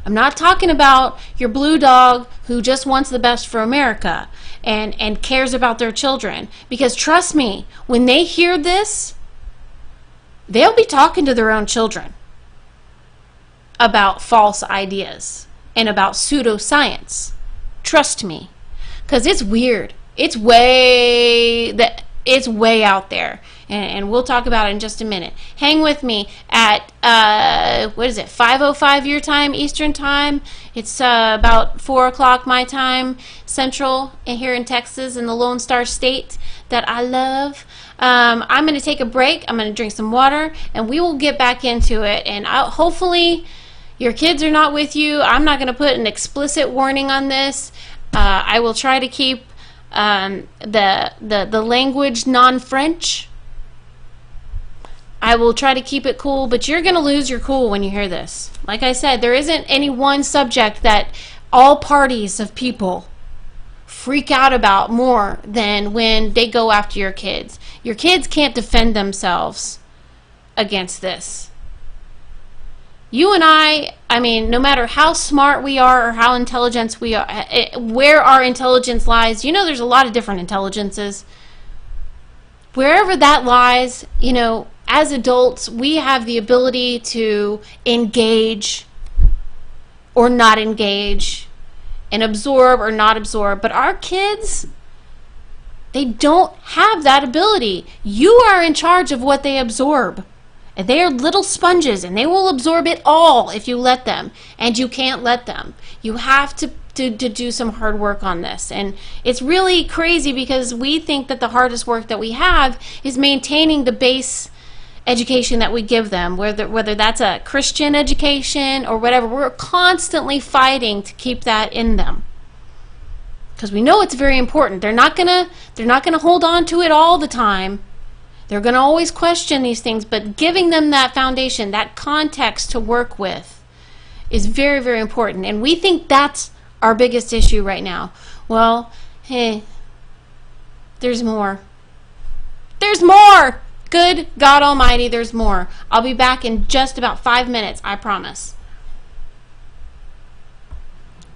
I'm not talking about your blue dog who just wants the best for America and cares about their children. Because trust me, when they hear this, they'll be talking to their own children about false ideas and about pseudoscience. Trust me. Because it's weird. It's way out there. And we'll talk about it in just a minute. Hang with me at, 5:05 your time, Eastern time. It's about 4 o'clock my time, Central, here in Texas, in the Lone Star State that I love. I'm going to take a break. I'm going to drink some water, and we will get back into it. And hopefully your kids are not with you. I'm not going to put an explicit warning on this. I will try to keep the language non-French. I will try to keep it cool, but you're going to lose your cool when you hear this. Like I said, there isn't any one subject that all parties of people freak out about more than when they go after your kids. Your kids can't defend themselves against this. You and I mean, no matter how smart we are or how intelligent we are, where our intelligence lies, there's a lot of different intelligences. Wherever that lies, as adults, we have the ability to engage or not engage and absorb or not absorb. But our kids, they don't have that ability. You are in charge of what they absorb. And they are little sponges, and they will absorb it all if you let them. And you can't let them. You have to do some hard work on this. And it's really crazy because we think that the hardest work that we have is maintaining the base education that we give them, whether that's a Christian education or whatever. We're constantly fighting to keep that in them because we know it's very important. They're not gonna hold on to it all the time. They're gonna always question these things, but giving them that foundation, that context to work with, is very, very important. And we think that's our biggest issue right now. Well, hey, there's more. There's more! Good God Almighty, there's more. I'll be back in just about 5 minutes, I promise.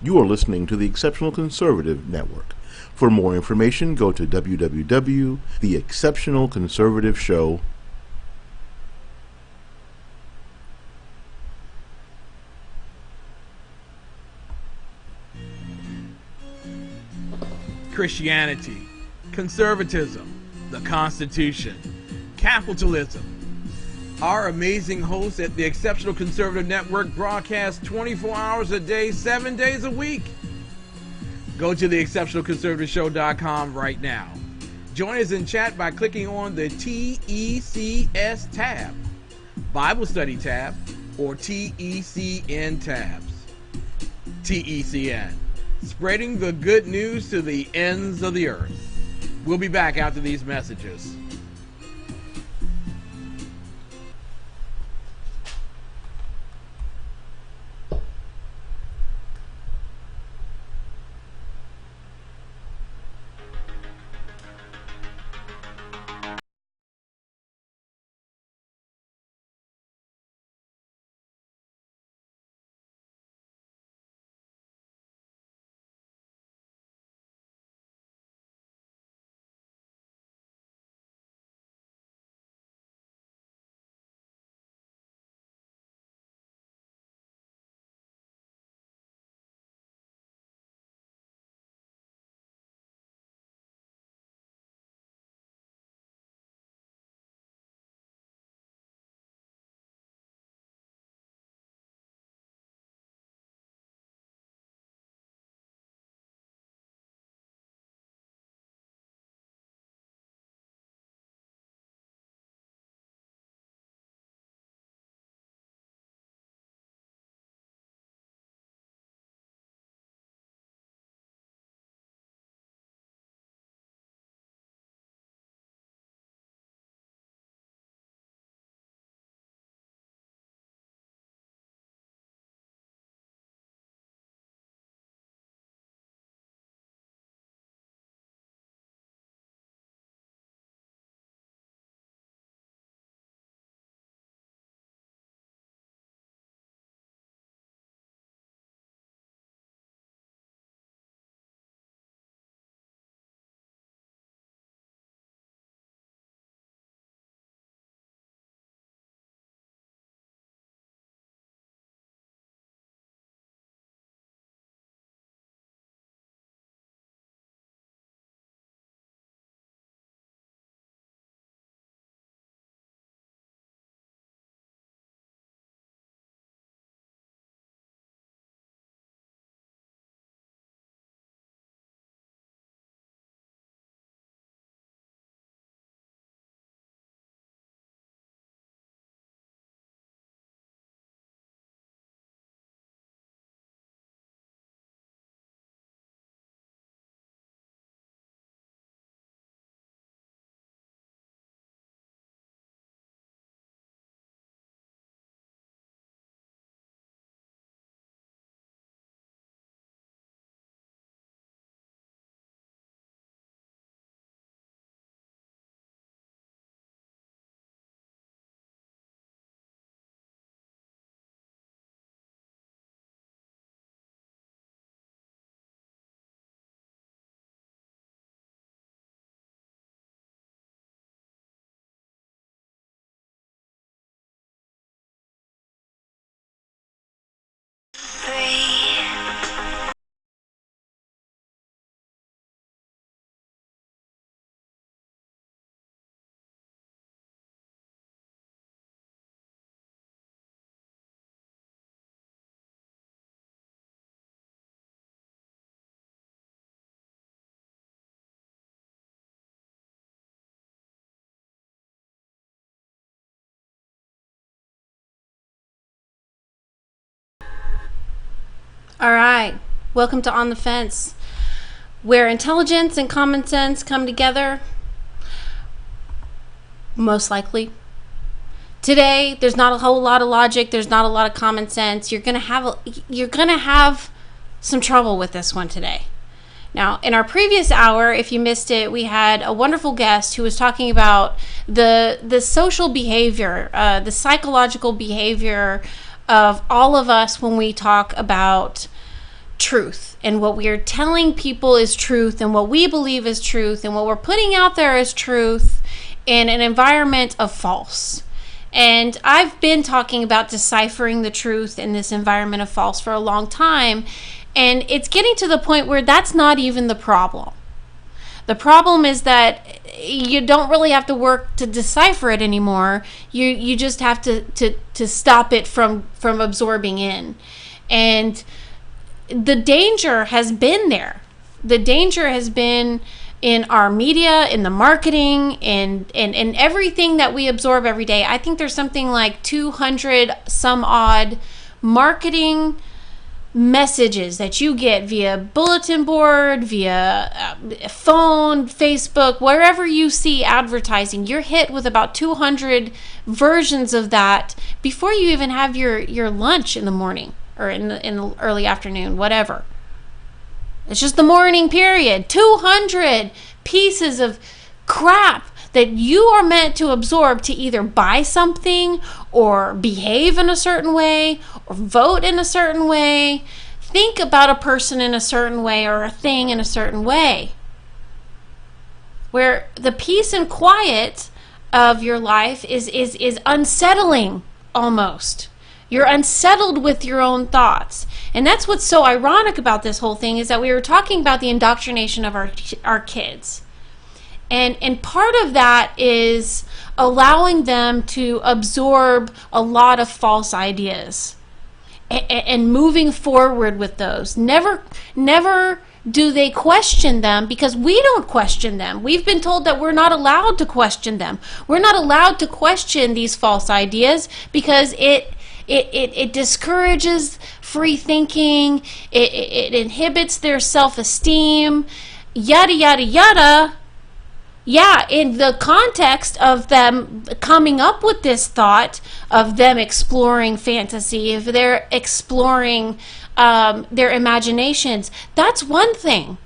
You are listening to the Exceptional Conservative Network. For more information, go to www.theexceptionalconservativeshow.com. Christianity, conservatism, the Constitution, capitalism. Our amazing hosts at the Exceptional Conservative Network broadcast 24 hours a day, 7 days a week. Go to theexceptionalconservativeshow.com right now. Join us in chat by clicking on the TECS tab, Bible Study tab, or TECN tabs. TECN, spreading the good news to the ends of the earth. We'll be back after these messages. All right. Welcome to On the Fence, where intelligence and common sense come together. Most likely. Today, there's not a whole lot of logic. There's not a lot of common sense. You're gonna have some trouble with this one today. Now, in our previous hour, if you missed it, we had a wonderful guest who was talking about the social behavior, the psychological behavior of all of us when we talk about truth and what we are telling people is truth and what we believe is truth and what we're putting out there as truth in an environment of false. And I've been talking about deciphering the truth in this environment of false for a long time, and it's getting to the point where that's not even the problem. The problem is that you don't really have to work to decipher it anymore. You just have to stop it from absorbing in. And the danger has been there. The danger has been in our media, in the marketing, and everything that we absorb every day. I think there's something like 200 some odd marketing messages that you get via bulletin board, via phone, Facebook, wherever you see advertising. You're hit with about 200 versions of that before you even have your lunch in the morning or in the early afternoon, whatever. It's just the morning period. 200 pieces of crap that you are meant to absorb to either buy something or behave in a certain way or vote in a certain way, think about a person in a certain way or a thing in a certain way. Where the peace and quiet of your life is unsettling almost. You're unsettled with your own thoughts. And that's what's so ironic about this whole thing, is that we were talking about the indoctrination of our kids. And part of that is allowing them to absorb a lot of false ideas and moving forward with those. Never do they question them, because we don't question them. We've been told that we're not allowed to question them. We're not allowed to question these false ideas because it discourages free thinking, it inhibits their self-esteem, yada, yada, yada. Yeah, in the context of them coming up with this thought of them exploring fantasy, if they're exploring their imaginations, that's one thing.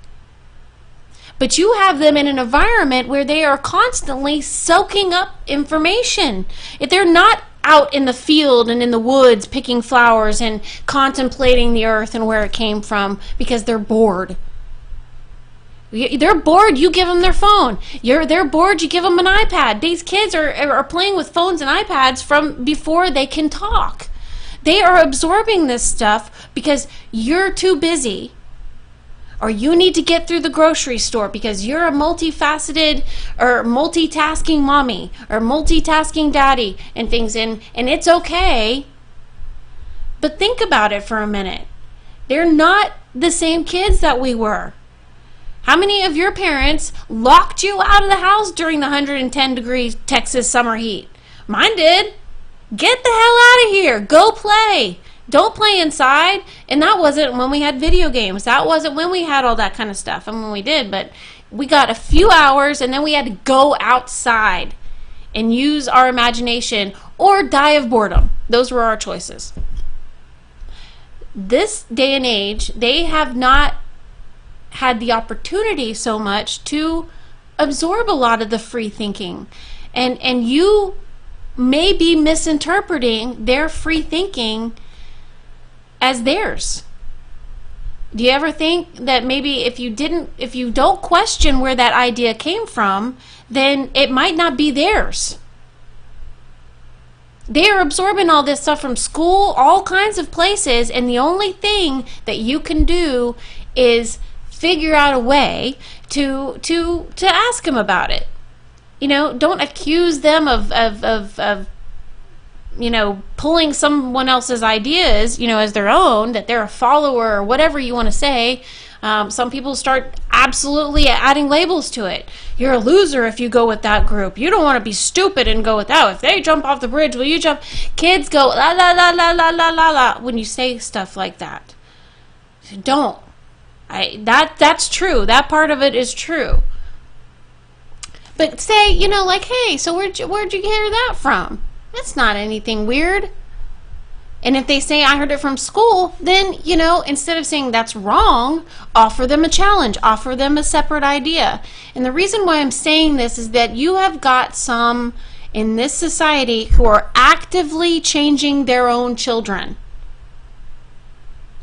But you have them in an environment where they are constantly soaking up information. If they're not out in the field and in the woods picking flowers and contemplating the earth and where it came from because they're bored. They're bored, you give them their phone. They're bored, you give them an iPad. These kids are playing with phones and iPads from before they can talk. They are absorbing this stuff because you're too busy, or you need to get through the grocery store because you're a multifaceted or multitasking mommy or multitasking daddy and things, and it's okay. But think about it for a minute. They're not the same kids that we were. How many of your parents locked you out of the house during the 110-degree Texas summer heat? Mine did. Get the hell out of here. Go play. Don't play inside. And that wasn't when we had video games. That wasn't when we had all that kind of stuff. I mean, we did, but we got a few hours and then we had to go outside and use our imagination or die of boredom. Those were our choices. This day and age, they have not had the opportunity so much to absorb a lot of the free thinking. And you may be misinterpreting their free thinking as theirs. Do you ever think that maybe if you don't question where that idea came from, then it might not be theirs? They are absorbing all this stuff from school, all kinds of places, and the only thing that you can do is figure out a way to ask them about it. You know, don't accuse them of you know, pulling someone else's ideas, you know, as their own, that they're a follower or whatever you want to say. Some people start absolutely adding labels to it. You're a loser if you go with that group. You don't want to be stupid and go with that. If they jump off the bridge, will you jump? Kids go la la la la la la la la when you say stuff like that. Don't. That's true. That part of it is true. But say, you know, like, hey, so where'd you hear that from? That's not anything weird. And if they say, I heard it from school, then, you know, instead of saying that's wrong, offer them a challenge, offer them a separate idea. And the reason why I'm saying this is that you have got some in this society who are actively changing their own children.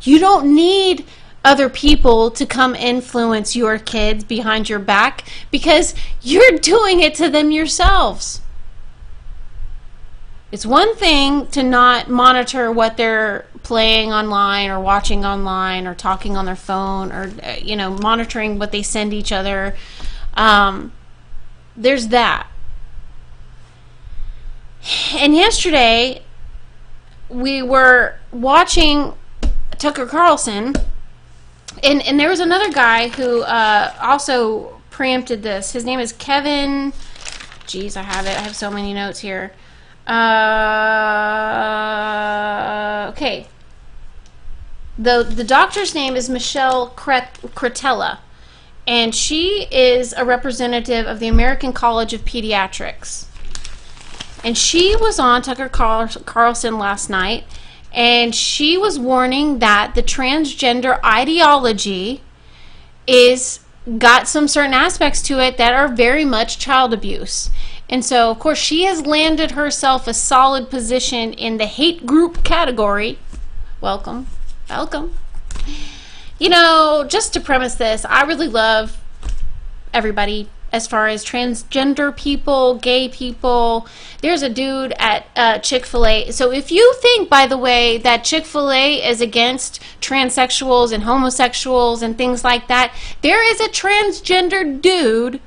You don't need other people to come influence your kids behind your back because you're doing it to them yourselves. It's one thing to not monitor what they're playing online or watching online or talking on their phone or, you know, monitoring what they send each other. There's that. And yesterday, we were watching Tucker Carlson, and there was another guy who also preempted this. His name is Kevin. Geez, I have so many notes here. Okay. The doctor's name is Michelle Cretella, and she is a representative of the American College of Pediatrics. And she was on Tucker Carlson last night, and she was warning that the transgender ideology is got some certain aspects to it that are very much child abuse. And so, of course, she has landed herself a solid position in the hate group category. Welcome. Welcome. You know, just to premise this, I really love everybody as far as transgender people, gay people. There's a dude at Chick-fil-A. So if you think, by the way, that Chick-fil-A is against transsexuals and homosexuals and things like that, there is a transgender dude.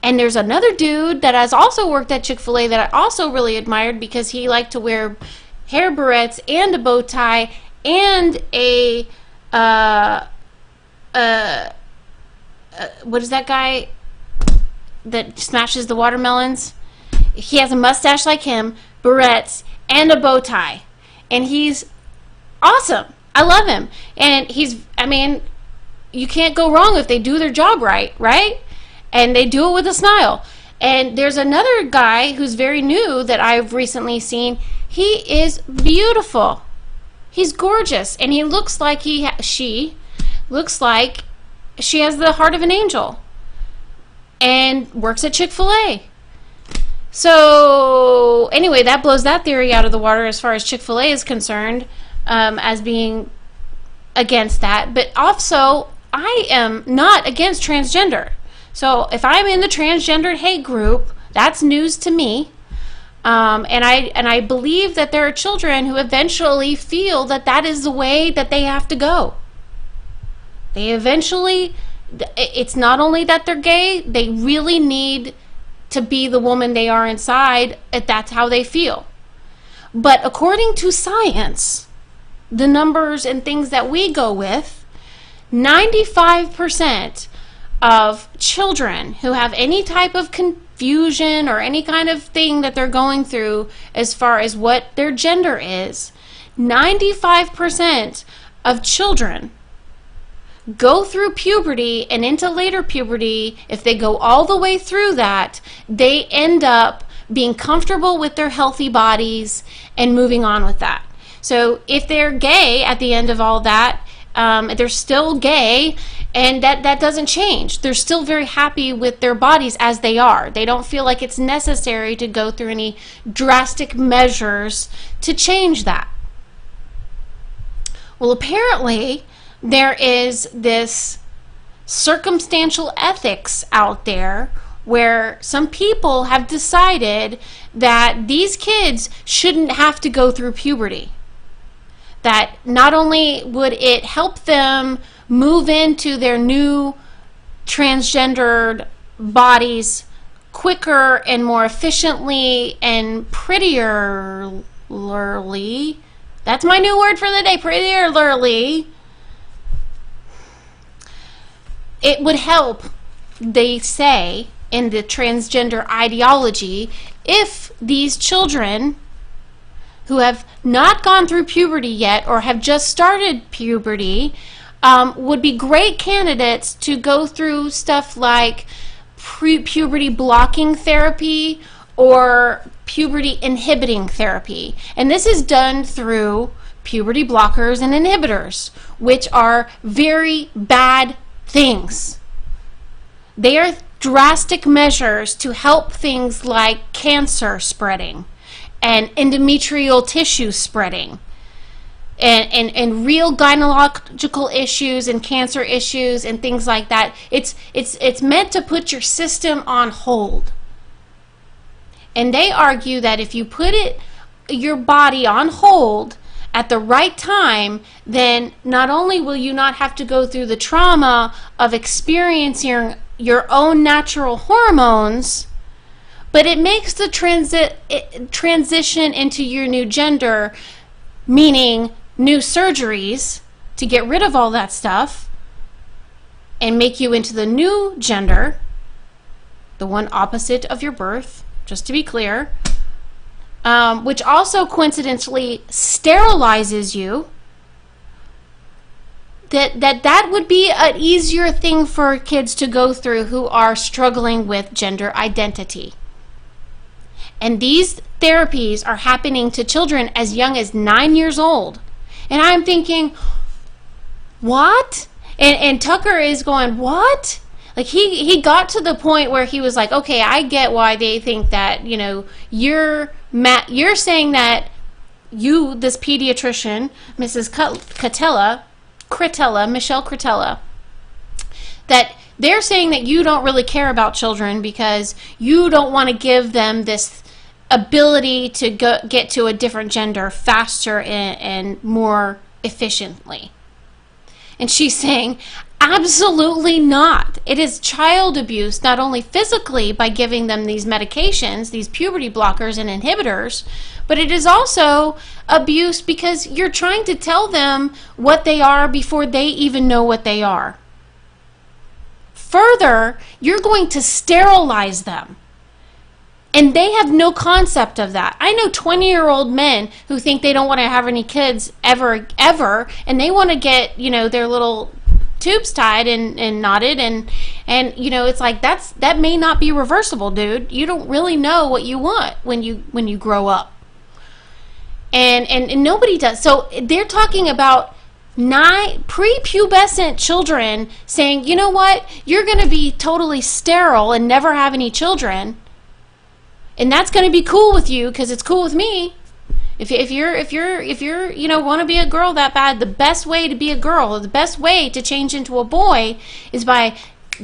And there's another dude that has also worked at Chick-fil-A that I also really admired because he liked to wear hair barrettes and a bow tie and a what is that guy that smashes the watermelons? He has a mustache like him, barrettes, and a bow tie. And he's awesome. I love him. And you can't go wrong if they do their job right? And they do it with a smile. And there's another guy who's very new that I've recently seen. He is beautiful. He's gorgeous. And he looks like she looks like she has the heart of an angel and works at Chick-fil-A. So anyway, that blows that theory out of the water as far as Chick-fil-A is concerned, as being against that. But also, I am not against transgender. So if I'm in the transgendered hate group, that's news to me. And I believe that there are children who eventually feel that that is the way that they have to go. They eventually, it's not only that they're gay, they really need to be the woman they are inside, if that's how they feel. But according to science, the numbers and things that we go with, 95% of children who have any type of confusion or any kind of thing that they're going through as far as what their gender is, 95% of children go through puberty and into later puberty. If they go all the way through that, they end up being comfortable with their healthy bodies and moving on with that. So if they're gay at the end of all that, they're still gay, and that doesn't change. They're still very happy with their bodies as they are. They don't feel like it's necessary to go through any drastic measures to change that. Well, apparently there is this circumstantial ethics out there where some people have decided that these kids shouldn't have to go through puberty. That not only would it help them move into their new transgendered bodies quicker and more efficiently and prettierly. That's my new word for the day, prettierly. It would help, they say, in the transgender ideology if these children who have not gone through puberty yet or have just started puberty would be great candidates to go through stuff like puberty blocking therapy or puberty inhibiting therapy. And this is done through puberty blockers and inhibitors, which are very bad things. They are drastic measures to help things like cancer spreading and endometrial tissue spreading and real gynecological issues and cancer issues and things like that. It's meant to put your system on hold. And they argue that if you put your body on hold at the right time, then not only will you not have to go through the trauma of experiencing your own natural hormones, but it makes the transition into your new gender, meaning new surgeries to get rid of all that stuff and make you into the new gender, the one opposite of your birth, just to be clear, which also coincidentally sterilizes you, that would be an easier thing for kids to go through who are struggling with gender identity. And these therapies are happening to children as young as 9 years old. And I'm thinking, what? And Tucker is going, what? Like he got to the point where he was like, okay, I get why they think that, you're saying that you, this pediatrician, Mrs. Michelle Cretella, that they're saying that you don't really care about children because you don't want to give them this ability to get to a different gender faster and more efficiently. And she's saying, absolutely not. It is child abuse, not only physically by giving them these medications, these puberty blockers and inhibitors, but it is also abuse because you're trying to tell them what they are before they even know what they are. Further, you're going to sterilize them. And they have no concept of that. I know 20-year-old men who think they don't want to have any kids ever, and they want to get, their little tubes tied and knotted, and it's like that may not be reversible, dude. You don't really know what you want when you grow up. And nobody does. So they're talking about prepubescent children saying, you know what, you're going to be totally sterile and never have any children. And that's going to be cool with you because it's cool with me. If you're want to be a girl that bad, the best way to be a girl, the best way to change into a boy is by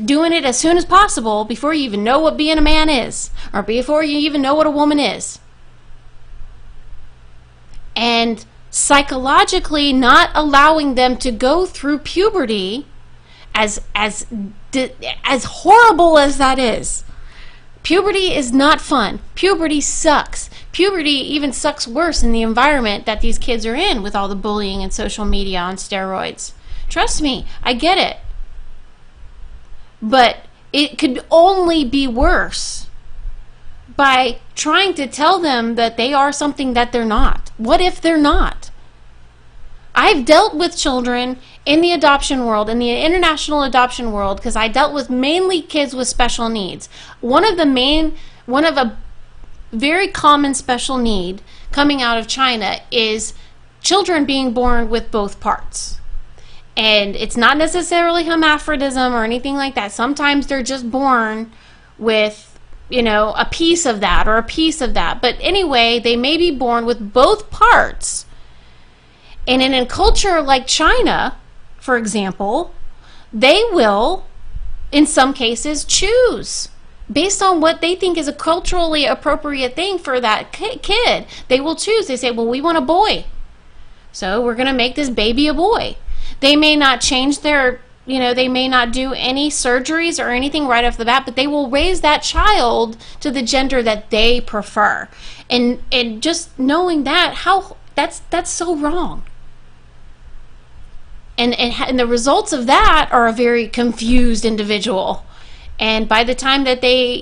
doing it as soon as possible before you even know what being a man is or before you even know what a woman is. And psychologically not allowing them to go through puberty, as horrible as that is. Puberty is not fun. Puberty sucks. Puberty even sucks worse in the environment that these kids are in with all the bullying and social media on steroids. Trust me, I get it. But it could only be worse by trying to tell them that they are something that they're not. What if they're not? I've dealt with children in the adoption world, in the international adoption world, because I dealt with mainly kids with special needs. One of a very common special need coming out of China is children being born with both parts. And it's not necessarily hermaphroditism or anything like that. Sometimes they're just born with, a piece of that or a piece of that. But anyway, they may be born with both parts. And in a culture like China, for example, they will, in some cases, choose based on what they think is a culturally appropriate thing for that kid. They will choose. They say, well, we want a boy, so we're going to make this baby a boy. They may not change they may not do any surgeries or anything right off the bat, but they will raise that child to the gender that they prefer. And just knowing that, that's so wrong. And the results of that are a very confused individual. And by the time that they,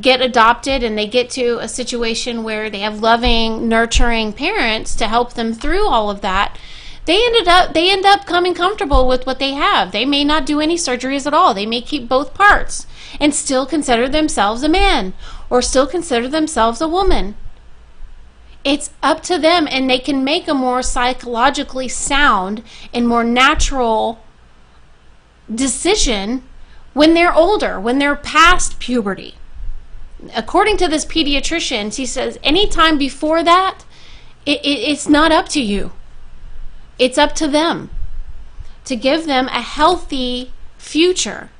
get adopted and they get to a situation where they have loving, nurturing parents to help them through all of that, they end up coming comfortable with what they have. They may not do any surgeries at all. They may keep both parts and still consider themselves a man or still consider themselves a woman. It's up to them, and they can make a more psychologically sound and more natural decision when they're older, when they're past puberty. According to this pediatrician, he says anytime before that, it's not up to you. It's up to them to give them a healthy future.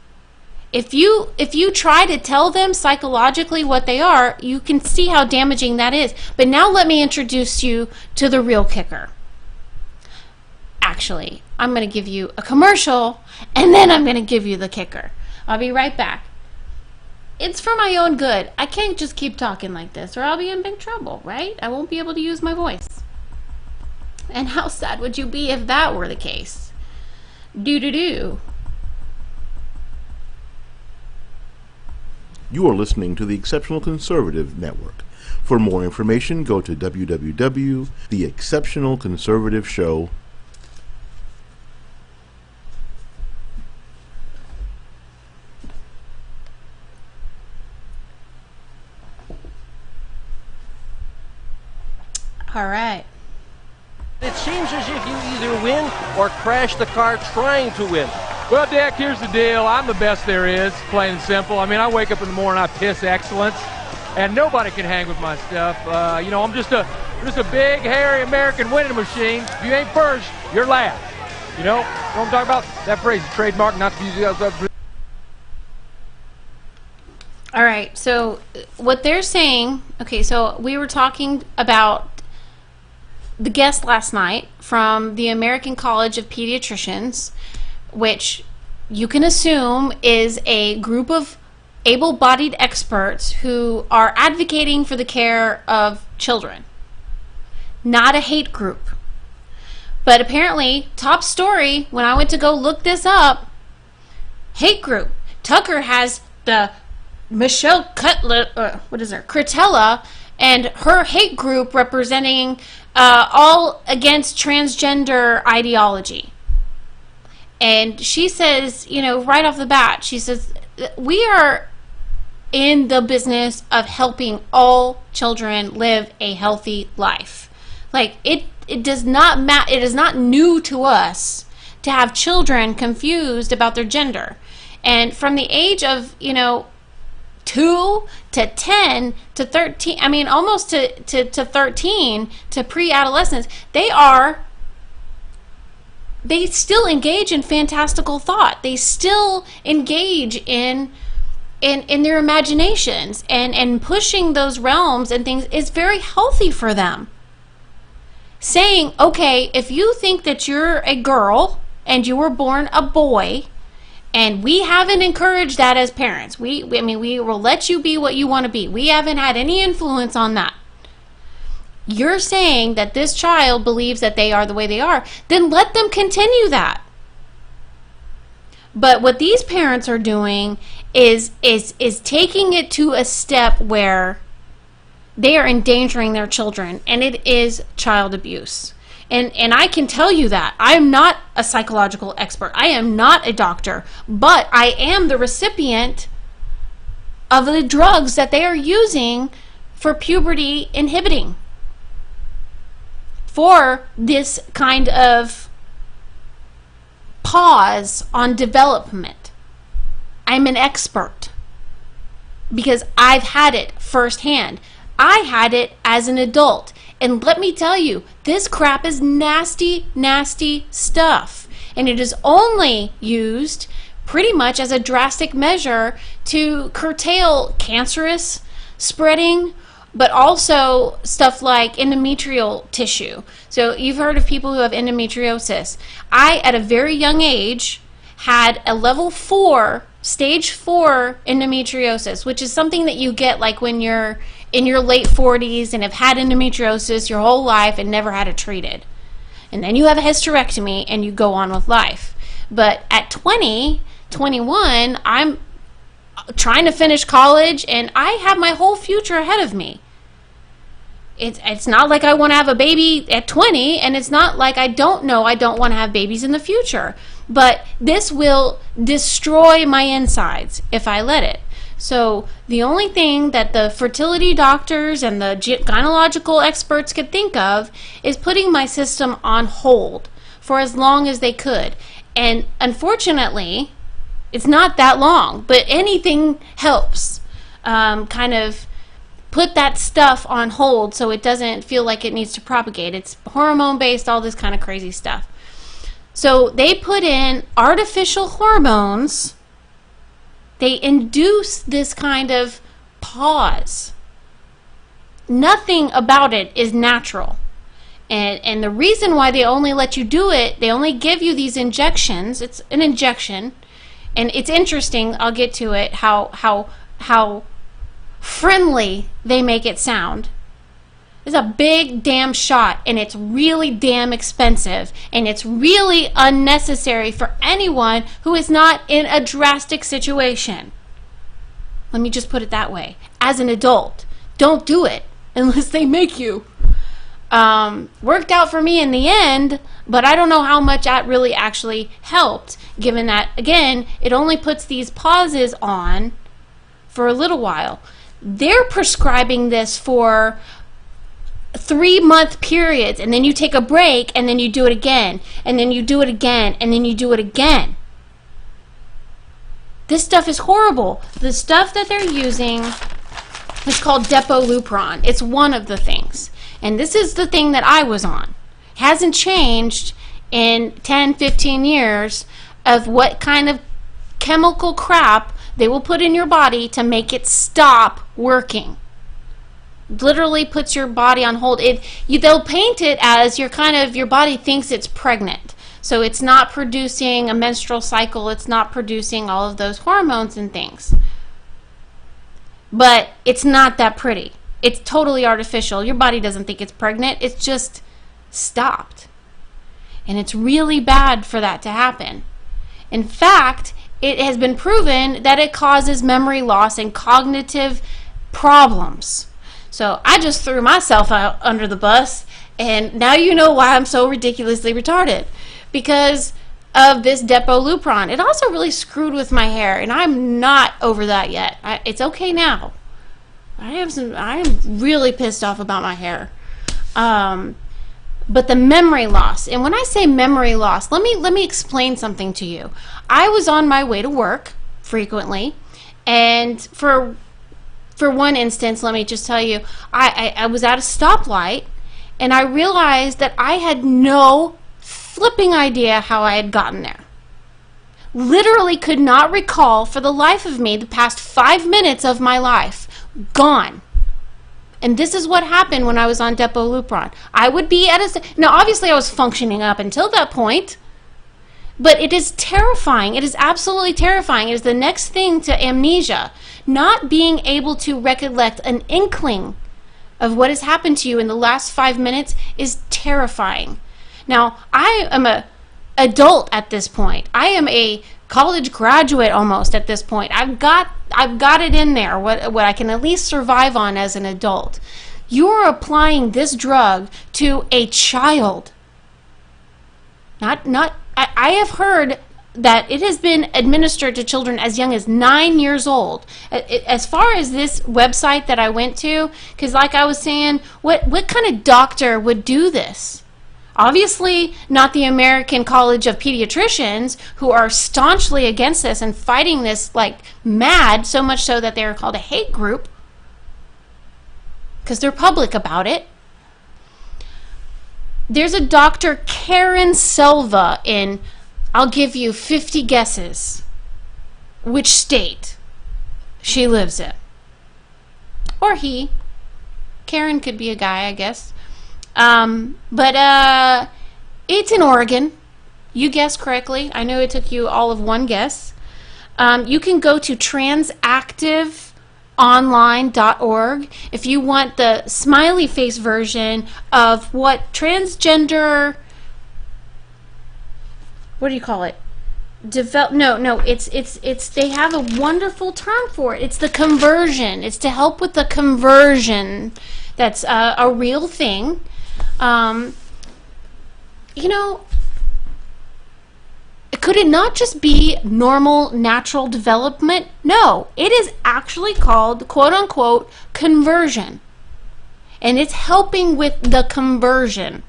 If you try to tell them psychologically what they are, you can see how damaging that is. But now let me introduce you to the real kicker. Actually, I'm going to give you a commercial, and then I'm going to give you the kicker. I'll be right back. It's for my own good. I can't just keep talking like this, or I'll be in big trouble, right? I won't be able to use my voice. And how sad would you be if that were the case? Do. You are listening to the Exceptional Conservative Network. For more information, go to www.theexceptionalconservativeshow.com. All right. It seems as if you either win or crash the car trying to win. Well, Dick, here's the deal. I'm the best there is, plain and simple. I mean, I wake up in the morning, I piss excellence, and nobody can hang with my stuff. I'm just a big, hairy American winning machine. If you ain't first, you're last. You know what I'm talking about? That phrase is trademark, not to use it outside. All right. So what they're saying, okay, so we were talking about the guest last night from the American College of Pediatricians, which you can assume is a group of able-bodied experts who are advocating for the care of children, not a hate group. But apparently, top story, when I went to go look this up, hate group. Tucker has the Michelle Cretella, and her hate group representing all against transgender ideology. And she says, right off the bat, she says, we are in the business of helping all children live a healthy life. Like, it does not it is not new to us to have children confused about their gender. And from the age of, 2 to 10 to 13, I mean, almost to 13, to pre-adolescence, they still engage in fantastical thought. They still engage in their imaginations, and pushing those realms and things is very healthy for them. Saying, okay, if you think that you're a girl and you were born a boy, and we haven't encouraged that as parents, we will let you be what you want to be. We haven't had any influence on that. You're saying that this child believes that they are the way they are, then let them continue that. But what these parents are doing is taking it to a step where they are endangering their children, and it is child abuse. And I can tell you that. I am not a psychological expert. I am not a doctor, but I am the recipient of the drugs that they are using for puberty inhibiting, for this kind of pause on development. I'm an expert because I've had it firsthand. I had it as an adult. And let me tell you, this crap is nasty, nasty stuff. And it is only used pretty much as a drastic measure to curtail cancerous spreading, but also stuff like endometrial tissue. So you've heard of people who have endometriosis. I, at a very young age, had a level 4, stage 4 endometriosis, which is something that you get like when you're in your late 40s and have had endometriosis your whole life and never had it treated. And then you have a hysterectomy and you go on with life. But at 20, 21, trying to finish college, and I have my whole future ahead of me. It's not like I want to have a baby at 20, and it's not like I don't want to have babies in the future. But this will destroy my insides if I let it. So the only thing that the fertility doctors and the gynecological experts could think of is putting my system on hold for as long as they could. And unfortunately, it's not that long, but anything helps kind of put that stuff on hold so it doesn't feel like it needs to propagate. It's hormone-based, all this kind of crazy stuff. So they put in artificial hormones. They induce this kind of pause. Nothing about it is natural. And the reason why they only let you do it, they only give you these injections. It's an injection. And it's interesting, I'll get to it, how friendly they make it sound. It's a big damn shot, and it's really damn expensive, and it's really unnecessary for anyone who is not in a drastic situation. Let me just put it that way. As an adult, don't do it unless they make you. Worked out for me in the end, but I don't know how much that really actually helped, given that, again, it only puts these pauses on for a little while. They're prescribing this for 3-month periods, and then you take a break, and then you do it again, and then you do it again, and then you do it again. This stuff is horrible. The stuff that they're using is called Depo-Lupron. It's one of the things. And this is the thing that I was on. It hasn't changed in 10, 15 years of what kind of chemical crap they will put in your body to make it stop working. Literally puts your body on hold. They'll paint it as your body thinks it's pregnant. So it's not producing a menstrual cycle. It's not producing all of those hormones and things. But it's not that pretty. It's totally artificial. Your body doesn't think it's pregnant. It's just stopped. And it's really bad for that to happen. In fact, it has been proven that it causes memory loss and cognitive problems. So I just threw myself out under the bus, and now you know why I'm so ridiculously retarded. Because of this Depo-Lupron. It also really screwed with my hair, and I'm not over that yet. It's okay now. I am really pissed off about my hair. But the memory loss, and when I say memory loss, let me explain something to you. I was on my way to work frequently, and for one instance, let me just tell you, I was at a stoplight, and I realized that I had no flipping idea how I had gotten there. Literally could not recall for the life of me the past 5 minutes of my life. Gone. And this is what happened when I was on Depo-Lupron. I would be at now obviously I was functioning up until that point, but it is terrifying. It is absolutely terrifying. It is the next thing to amnesia. Not being able to recollect an inkling of what has happened to you in the last 5 minutes is terrifying. Now, I am an adult at this point. I am a college graduate almost at this point. I've got it in there, what I can at least survive on as an adult. You're applying this drug to a child. I have heard that it has been administered to children as young as 9 years old. As far as this website that I went to, because like I was saying, what kind of doctor would do this? Obviously not the American College of Pediatricians, who are staunchly against this and fighting this like mad, so much so that they are called a hate group because they're public about it. There's a Dr. Karen Selva in, I'll give you 50 guesses which state she lives in. Or he. Karen could be a guy, I guess. But it's in Oregon. You guessed correctly. I know it took you all of one guess. You can go to transactiveonline.org if you want the smiley face version of what transgender, what do you call it? it's they have a wonderful term for it. It's the conversion. It's to help with the conversion. That's a real thing. Could it not just be normal natural development? No, it is actually called, quote unquote, conversion. And it's helping with the conversion,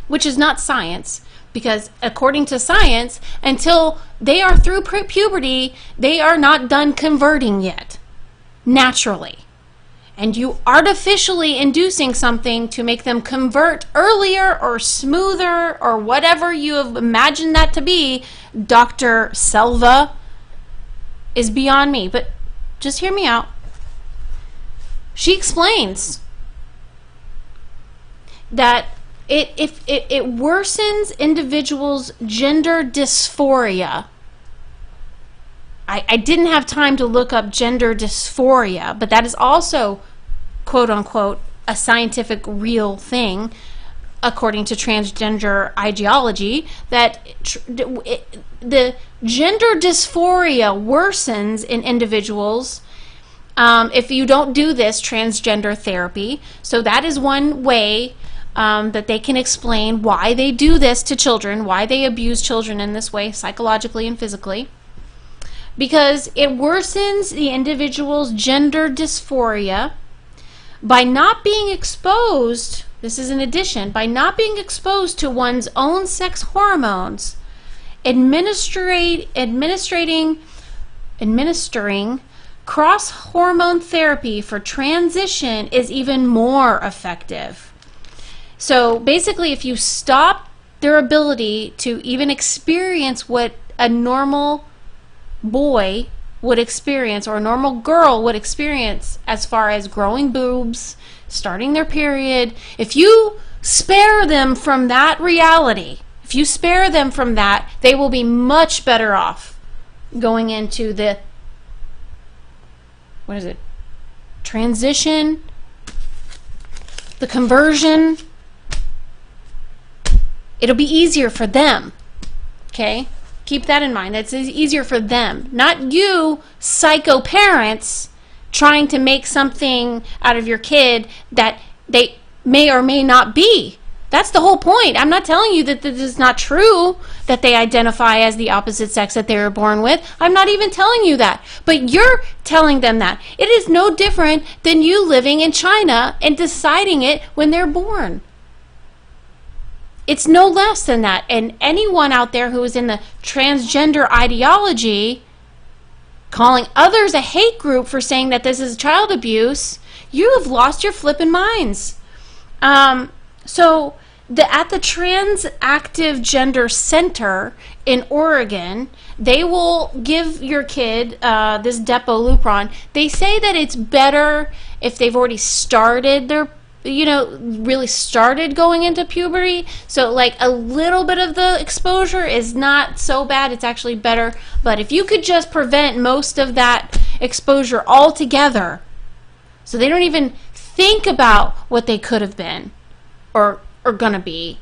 which is not science, because according to science, until they are through puberty, they are not done converting yet, naturally. And you artificially inducing something to make them convert earlier or smoother or whatever you have imagined that to be, Dr. Selva, is beyond me. But just hear me out. She explains that it worsens individuals' gender dysphoria. I didn't have time to look up gender dysphoria, but that is also, quote unquote, a scientific real thing, according to transgender ideology, that the gender dysphoria worsens in individuals if you don't do this transgender therapy. So that is one way that they can explain why they do this to children, why they abuse children in this way, psychologically and physically. Because it worsens the individual's gender dysphoria by not being exposed, this is an addition, by not being exposed to one's own sex hormones, administering cross-hormone therapy for transition is even more effective. So basically, if you stop their ability to even experience what a normal boy would experience or a normal girl would experience as far as growing boobs, starting their period, if you spare them from that reality, if you spare them from that, they will be much better off going into the, transition, the conversion. It'll be easier for them, okay? Keep that in mind. It's easier for them, not you psycho parents trying to make something out of your kid that they may or may not be. That's the whole point. I'm not telling you that this is not true, that they identify as the opposite sex that they were born with. I'm not even telling you that. But you're telling them that. It is no different than you living in China and deciding it when they're born. It's no less than that. And anyone out there who is in the transgender ideology, calling others a hate group for saying that this is child abuse, you have lost your flippin' minds. So at the Transactive Gender Center in Oregon, they will give your kid this Depolupron. They say that it's better if they've already started their really started going into puberty. So like a little bit of the exposure is not so bad. It's actually better. But if you could just prevent most of that exposure altogether, so they don't even think about what they could have been or gonna be.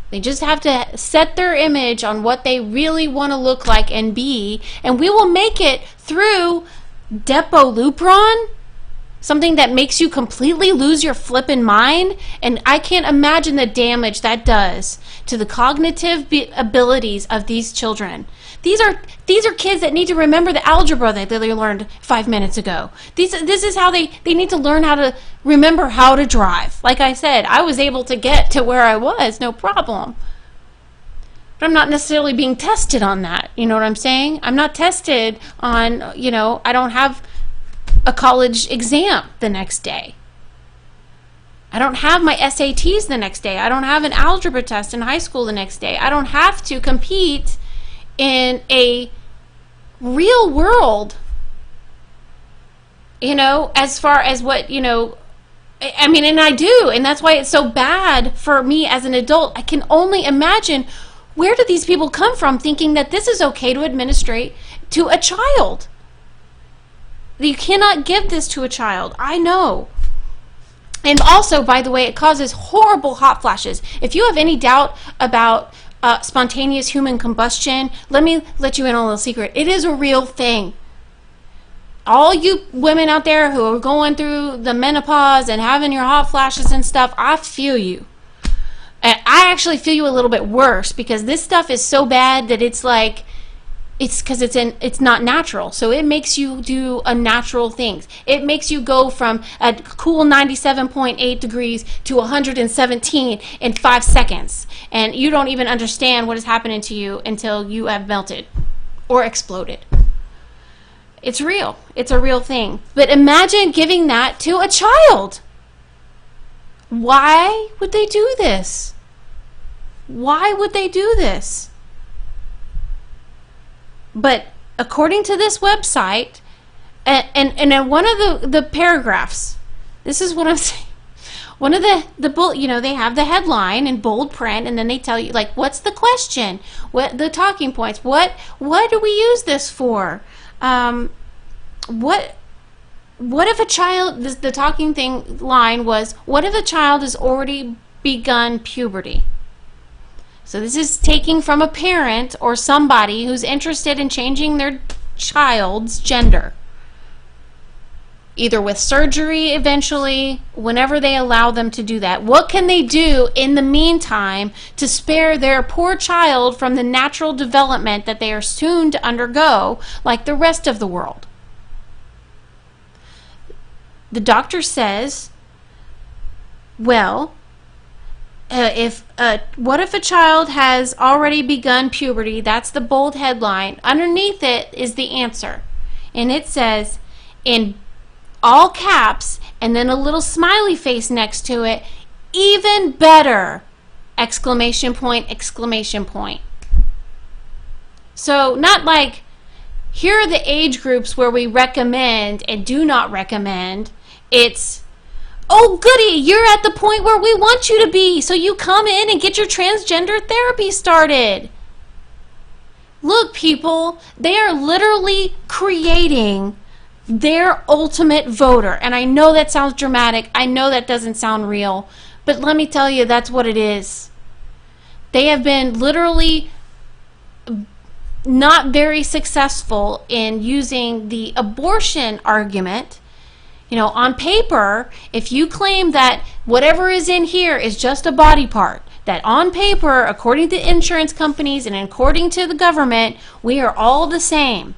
They just have to set their image on what they really want to look like and be, and we will make it through Depolupron, something that makes you completely lose your flippin' mind. And I can't imagine the damage that does to the cognitive abilities of these children. These are kids that need to remember the algebra that they learned 5 minutes ago. This is how they need to learn how to remember how to drive. Like I said, I was able to get to where I was, no problem. But I'm not necessarily being tested on that. You know what I'm saying? I'm not tested on, I don't have a college exam the next day. I don't have my SATs the next day. I don't have an algebra test in high school the next day. I don't have to compete in a real world, as far as what, and I do, and that's why it's so bad for me as an adult. I can only imagine, where do these people come from thinking that this is okay to administrate to a child? You cannot give this to a child. I know. And also, by the way, it causes horrible hot flashes. If you have any doubt about spontaneous human combustion. Let me let you in on a little secret. It is a real thing. All you women out there who are going through the menopause and having your hot flashes and stuff, I feel you. And I actually feel you a little bit worse, because this stuff is so bad that it's like, it's because it's not natural. So it makes you do unnatural things. It makes you go from a cool 97.8 degrees to 117 in 5 seconds. And you don't even understand what is happening to you until you have melted or exploded. It's real. It's a real thing. But imagine giving that to a child. Why would they do this? Why would they do this? But according to this website, and in one of the paragraphs, this is what I'm saying. One of the bullet, they have the headline in bold print, and then they tell you, like, what's the question? What the talking points? What do we use this for? What if a child, the talking thing line was, what if a child has already begun puberty? So this is taking from a parent or somebody who's interested in changing their child's gender, either with surgery eventually, whenever they allow them to do that. What can they do in the meantime to spare their poor child from the natural development that they are soon to undergo, like the rest of the world? The doctor says, well, what if a child has already begun puberty? That's the bold headline. Underneath it is the answer. And it says, in all caps, and then a little smiley face next to it, even better! Exclamation point, exclamation point. So not like, here are the age groups where we recommend and do not recommend. It's, oh goody, you're at the point where we want you to be, so you come in and get your transgender therapy started. Look, people, they are literally creating their ultimate voter. And I know that sounds dramatic. I know that doesn't sound real. But let me tell you, that's what it is. They have been literally not very successful in using the abortion argument. On paper, if you claim that whatever is in here is just a body part, that on paper, according to insurance companies and according to the government, we are all the same.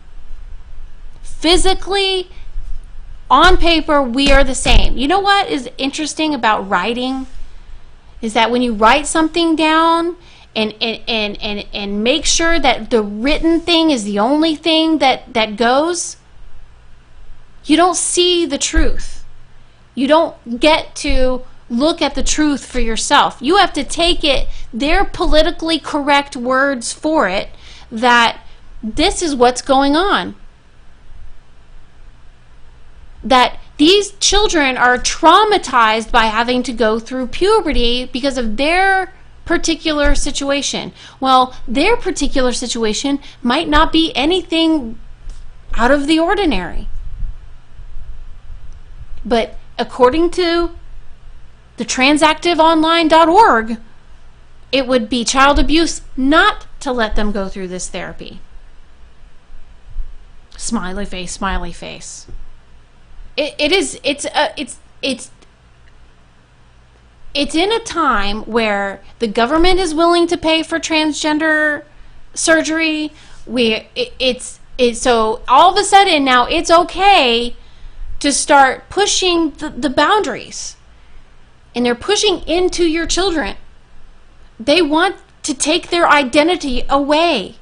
Physically, on paper, we are the same. You know what is interesting about writing? Is that when you write something down and make sure that the written thing is the only thing that goes, you don't see the truth. You don't get to look at the truth for yourself. You have to take it, their politically correct words for it, that this is what's going on. That these children are traumatized by having to go through puberty because of their particular situation. Well, their particular situation might not be anything out of the ordinary. But according to the transactiveonline.org, it would be child abuse not to let them go through this therapy. Smiley face, smiley face. It's in a time where the government is willing to pay for transgender surgery. So all of a sudden now it's okay to start pushing the boundaries. And they're pushing into your children. They want to take their identity away.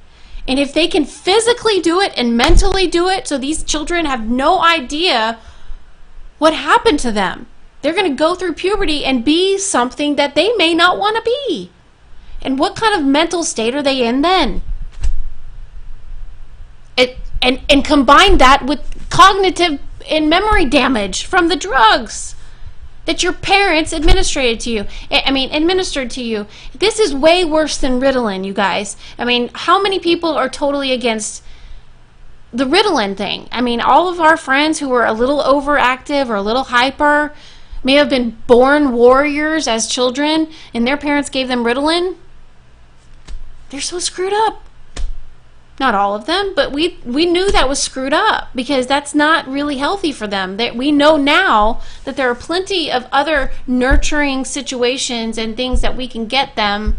And if they can physically do it and mentally do it, so these children have no idea what happened to them, they're going to go through puberty and be something that they may not want to be. And what kind of mental state are they in then? And combine that with cognitive and memory damage from the drugs that your parents administered to you. This is way worse than Ritalin, you guys. How many people are totally against the Ritalin thing? All of our friends who were a little overactive or a little hyper may have been born warriors as children, and their parents gave them Ritalin. They're so screwed up. Not all of them, but we knew that was screwed up because that's not really healthy for them. We know now that there are plenty of other nurturing situations and things that we can get them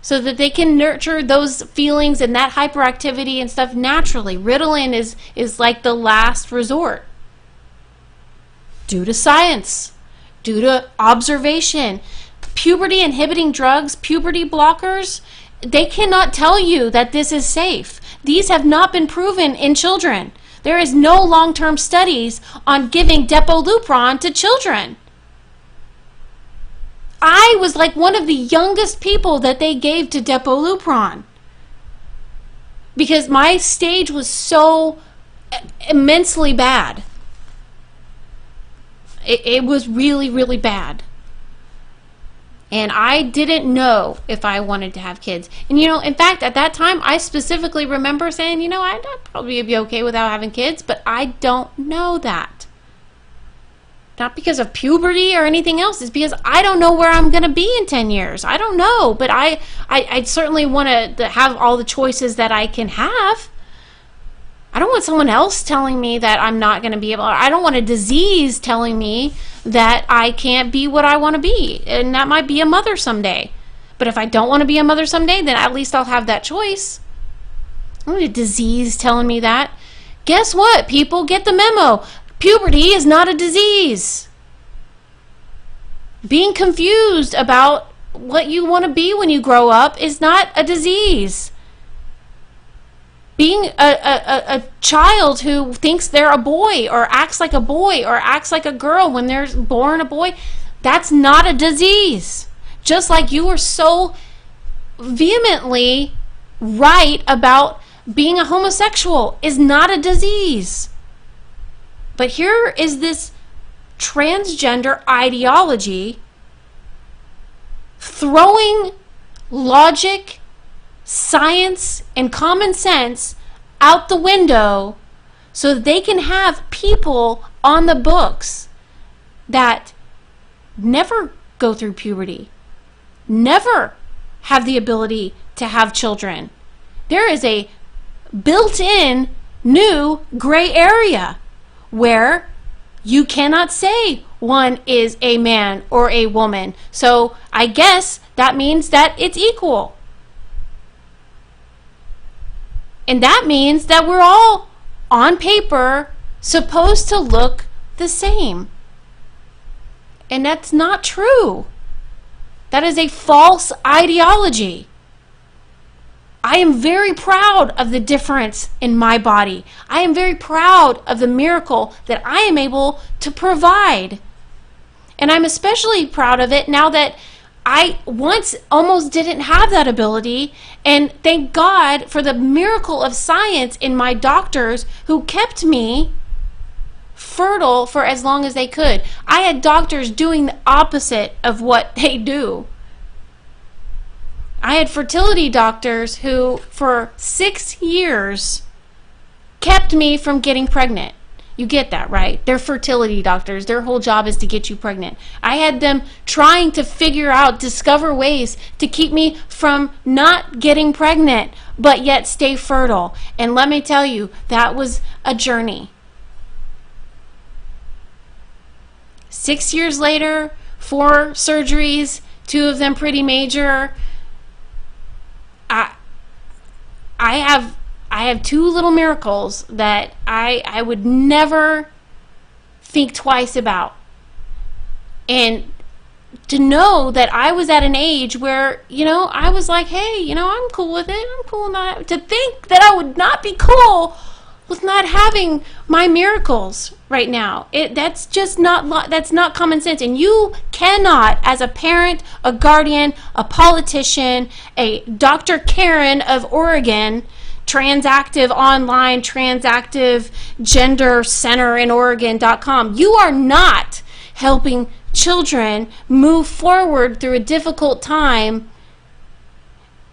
so that they can nurture those feelings and that hyperactivity and stuff naturally. Ritalin is like the last resort. Due to science, due to observation. Puberty inhibiting drugs, puberty blockers, they cannot tell you that this is safe. These have not been proven in children. There is no long-term studies on giving Depolupron to children. I was like one of the youngest people that they gave to Depolupron because my stage was so immensely bad. It was really, really bad. And I didn't know if I wanted to have kids. And, in fact, at that time, I specifically remember saying, I'd probably be okay without having kids, but I don't know that. Not because of puberty or anything else. It's because I don't know where I'm going to be in 10 years. I don't know, but I certainly want to have all the choices that I can have. I don't want someone else telling me that I'm not going to be able. I don't want a disease telling me that I can't be what I want to be. And that might be a mother someday. But if I don't want to be a mother someday, then at least I'll have that choice. I don't want a disease telling me that. Guess what, people? Get the memo. Puberty is not a disease. Being confused about what you want to be when you grow up is not a disease. Being a child who thinks they're a boy or acts like a boy or acts like a girl when they're born a boy, that's not a disease. Just like you were so vehemently right about being a homosexual is not a disease. But here is this transgender ideology throwing logic, science, and common sense out the window so that they can have people on the books that never go through puberty, never have the ability to have children. There is a built-in new gray area where you cannot say one is a man or a woman. So I guess that means that it's equal. And that means that we're all, on paper, supposed to look the same. And that's not true. That is a false ideology. I am very proud of the difference in my body. I am very proud of the miracle that I am able to provide. And I'm especially proud of it now that I once almost didn't have that ability, and thank God for the miracle of science in my doctors who kept me fertile for as long as they could. I had doctors doing the opposite of what they do. I had fertility doctors who, for 6 years, kept me from getting pregnant. You get that, right? They're fertility doctors. Their whole job is to get you pregnant. I had them trying to figure out, discover ways to keep me from not getting pregnant, but yet stay fertile. And let me tell you, that was a journey. 6 years later, 4 surgeries, 2 of them pretty major. I have 2 little miracles that I would never think twice about. And to know that I was at an age where, I was like, hey, I'm cool with it. I'm cool with that. To think that I would not be cool with not having my miracles right now. That's just that's not common sense. And you cannot, as a parent, a guardian, a politician, a Dr. Karen of Oregon, transactive online, transactive gender center in Oregon.com, you are not helping children move forward through a difficult time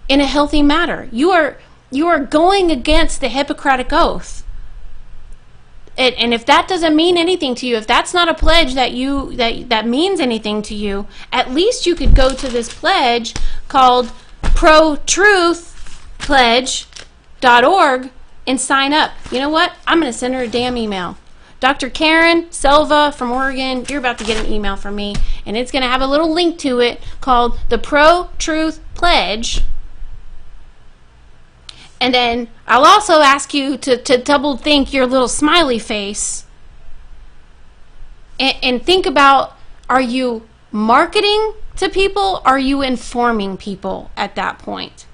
in a healthy manner. You are going against the Hippocratic Oath. And if that doesn't mean anything to you, if that's not a pledge that means anything to you, at least you could go to this pledge called protruthpledge.org and sign up. You know what? I'm going to send her a damn email. Dr. Karen Silva from Oregon, you're about to get an email from me, and it's going to have a little link to it called the Pro-Truth Pledge. And then I'll also ask you to double think your little smiley face and think about, are you marketing to people? Are you informing people at that point?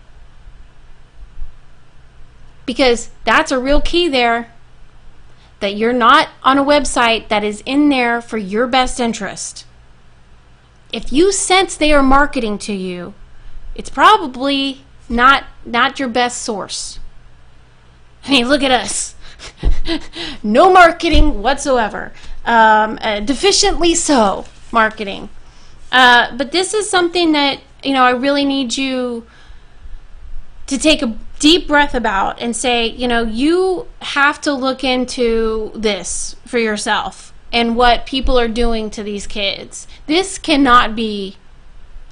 Because that's a real key there, that you're not on a website that is in there for your best interest. If you sense they are marketing to you, it's probably not your best source. I mean, look at us. No marketing whatsoever. Deficiently so marketing. But this is something that, I really need you to take a deep breath about and say, you have to look into this for yourself and what people are doing to these kids. This cannot be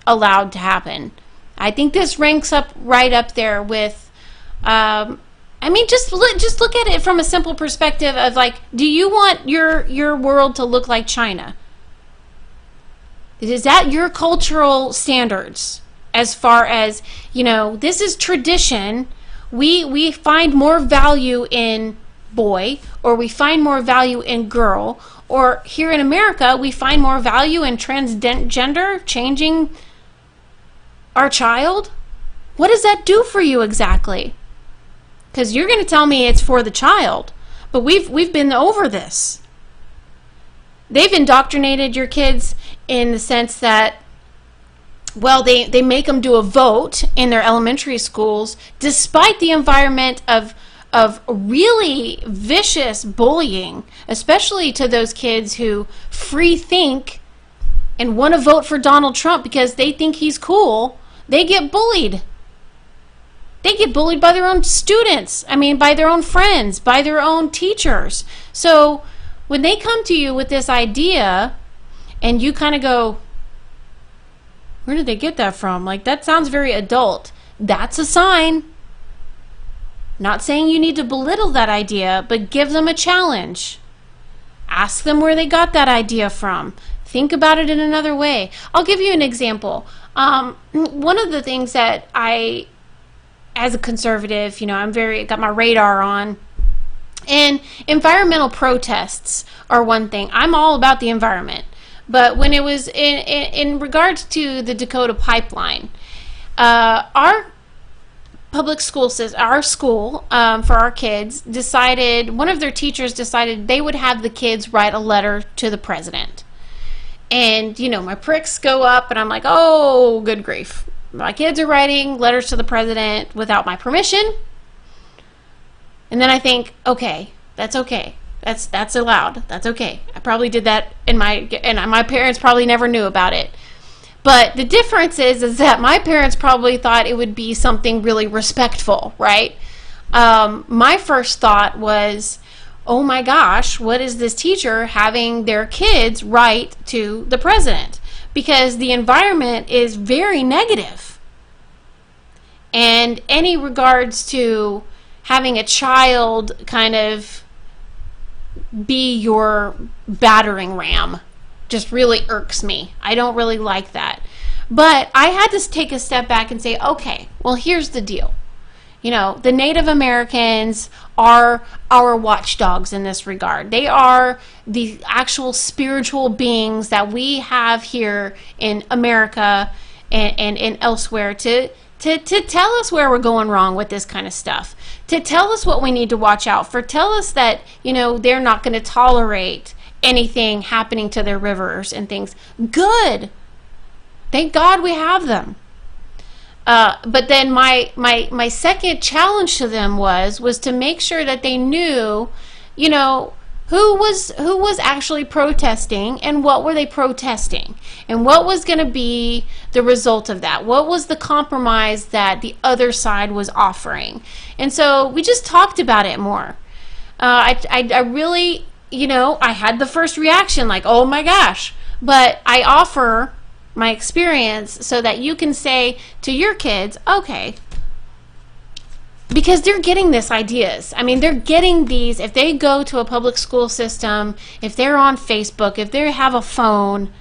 allowed to happen. I think this ranks up right up there with, just look at it from a simple perspective of, like, do you want your world to look like China? Is that your cultural standards? As far as, this is tradition. We find more value in boy, or we find more value in girl, or here in America, we find more value in transgender, changing our child. What does that do for you exactly? Because you're going to tell me it's for the child, but we've been over this. They've indoctrinated your kids in the sense that, well, they make them do a vote in their elementary schools, despite the environment of really vicious bullying, especially to those kids who free think and want to vote for Donald Trump because they think he's cool. They get bullied. They get bullied by their own students. By their own friends, by their own teachers. So when they come to you with this idea and you kind of go, where did they get that from? Like, that sounds very adult. That's a sign. Not saying you need to belittle that idea, but give them a challenge. Ask them where they got that idea from. Think about it in another way. I'll give you an example. One of the things that I, as a conservative, I'm got my radar on, and environmental protests are one thing. I'm all about the environment. But when it was in regards to the Dakota pipeline, our public school our school for our kids decided, one of their teachers decided they would have the kids write a letter to the president. And, my pricks go up and I'm like, oh, good grief. My kids are writing letters to the president without my permission. And then I think, okay, that's okay. That's allowed. That's okay. I probably did that and my parents probably never knew about it. But the difference is that my parents probably thought it would be something really respectful, right? My first thought was, oh my gosh, what is this teacher having their kids write to the president? Because the environment is very negative. And any regards to having a child kind of be your battering ram just really irks me. I don't really like that. But I had to take a step back and say, okay, well, here's the deal. The Native Americans are our watchdogs in this regard. They are the actual spiritual beings that we have here in America and elsewhere to tell us where we're going wrong with this kind of stuff, to tell us what we need to watch out for, tell us that, they're not going to tolerate anything happening to their rivers and things. Good. Thank God we have them. But then my second challenge to them was to make sure that they knew, who was actually protesting and what were they protesting and what was going to be the result of that. What was the compromise that the other side was offering? And so we just talked about it more. I really, I had the first reaction like, oh my gosh, but I offer my experience so that you can say to your kids, okay, because they're getting these ideas. I mean, they're getting these, if they go to a public school system, if they're on Facebook, if they have a phone,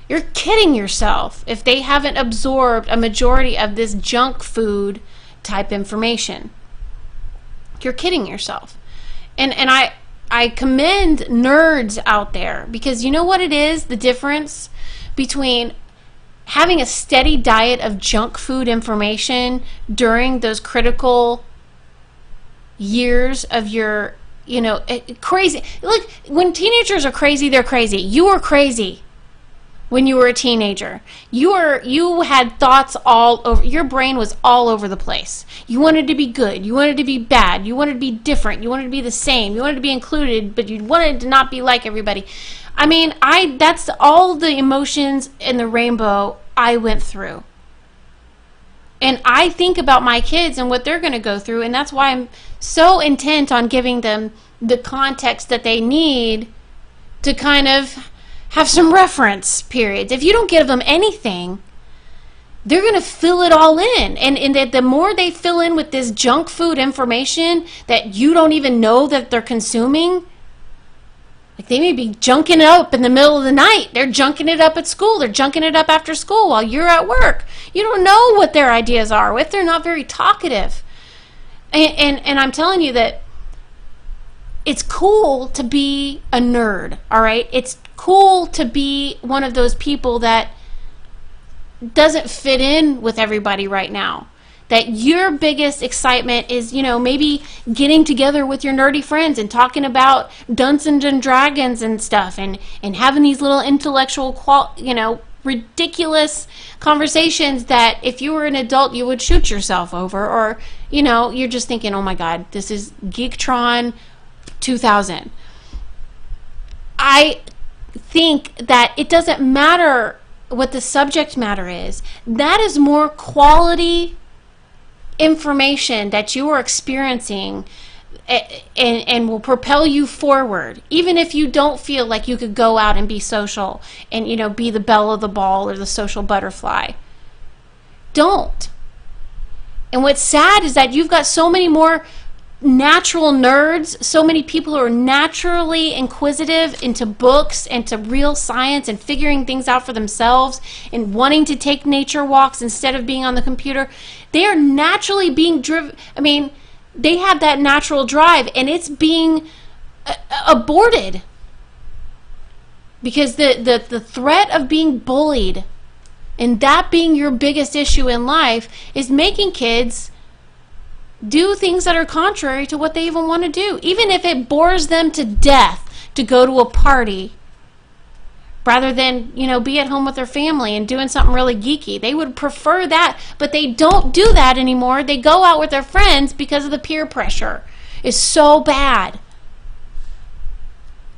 you're kidding yourself if they haven't absorbed a majority of this junk food type information. You're kidding yourself. And I commend nerds out there, because you know what it is, the difference between having a steady diet of junk food information during those critical years of your, crazy. Look, when teenagers are crazy, they're crazy. You were crazy when you were a teenager. You had thoughts all over. Your brain was all over the place. You wanted to be good. You wanted to be bad. You wanted to be different. You wanted to be the same. You wanted to be included, but you wanted to not be like everybody. I mean, that's all the emotions in the rainbow I went through. And I think about my kids and what they're going to go through, and that's why I'm so intent on giving them the context that they need to kind of have some reference periods. If you don't give them anything, they're going to fill it all in. And the more they fill in with this junk food information that you don't even know that they're consuming, like they may be junking it up in the middle of the night. They're junking it up at school. They're junking it up after school while you're at work. You don't know what their ideas are if they're not very talkative. And I'm telling you that it's cool to be a nerd, all right? It's cool to be one of those people that doesn't fit in with everybody right now. That your biggest excitement is, maybe getting together with your nerdy friends and talking about Dungeons and Dragons and stuff, and having these little intellectual, ridiculous conversations that if you were an adult you would shoot yourself over, or, you're just thinking, oh my God, this is Geektron 2000. I think that it doesn't matter what the subject matter is. That is more quality information that you are experiencing and will propel you forward, even if you don't feel like you could go out and be social and be the belle of the ball or the social butterfly. Don't. And what's sad is that you've got so many more natural nerds, so many people who are naturally inquisitive into books and to real science and figuring things out for themselves and wanting to take nature walks instead of being on the computer. They are naturally being driven. I mean, they have that natural drive, and it's being aborted because the threat of being bullied and that being your biggest issue in life is making kids do things that are contrary to what they even want to do, even if it bores them to death to go to a party rather than, be at home with their family and doing something really geeky. They would prefer that, but they don't do that anymore. They go out with their friends because of the peer pressure. It's so bad.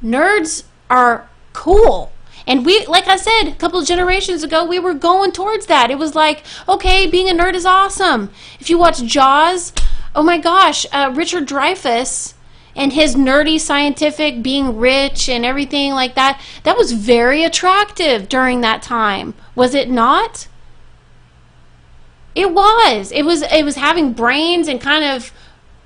Nerds are cool. And we, like I said, a couple of generations ago, we were going towards that. It was like, okay, being a nerd is awesome. If you watch Jaws, oh my gosh, Richard Dreyfuss and his nerdy scientific being rich and everything like that, that was very attractive during that time. Was it not? It was. It was having brains and kind of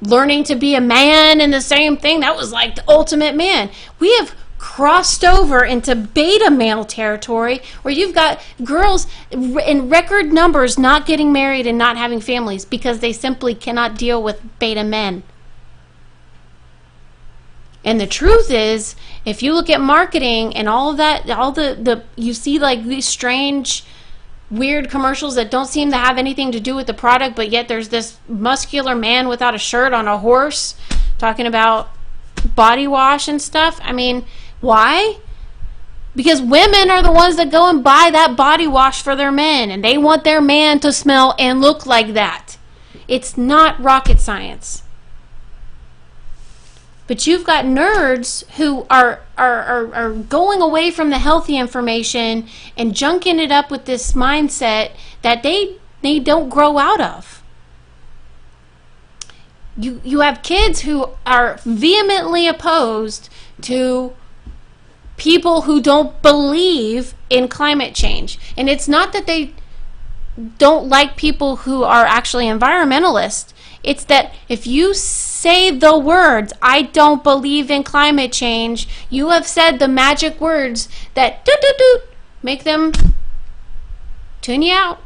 learning to be a man and the same thing. That was like the ultimate man. We have crossed over into beta male territory where you've got girls in record numbers not getting married and not having families because they simply cannot deal with beta men. And the truth is, if you look at marketing and all of that, you see like these strange, weird commercials that don't seem to have anything to do with the product, but yet there's this muscular man without a shirt on a horse talking about body wash and stuff. I mean, why? Because women are the ones that go and buy that body wash for their men, and they want their man to smell and look like that. It's not rocket science. But you've got nerds who are going away from the healthy information and junking it up with this mindset that they don't grow out of. You have kids who are vehemently opposed to people who don't believe in climate change. And it's not that they don't like people who are actually environmentalists. It's that if you say the words, I don't believe in climate change, you have said the magic words that make them tune you out,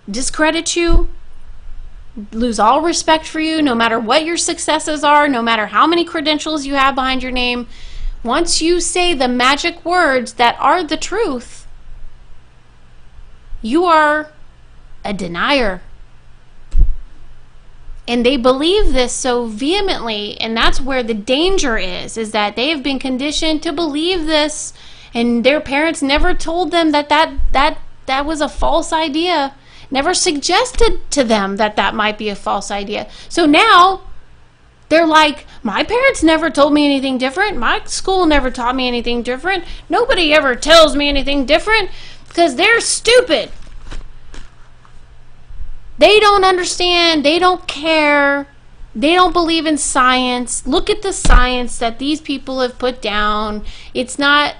discredit you, lose all respect for you, no matter what your successes are, no matter how many credentials you have behind your name. Once you say the magic words that are the truth, you are a denier. And they believe this so vehemently, and that's where the danger is that they have been conditioned to believe this, and their parents never told them that was a false idea, never suggested to them that might be a false idea. So now they're like, my parents never told me anything different. My school never taught me anything different. Nobody ever tells me anything different because they're stupid. They don't understand. They don't care. They don't believe in science. Look at the science that these people have put down. It's not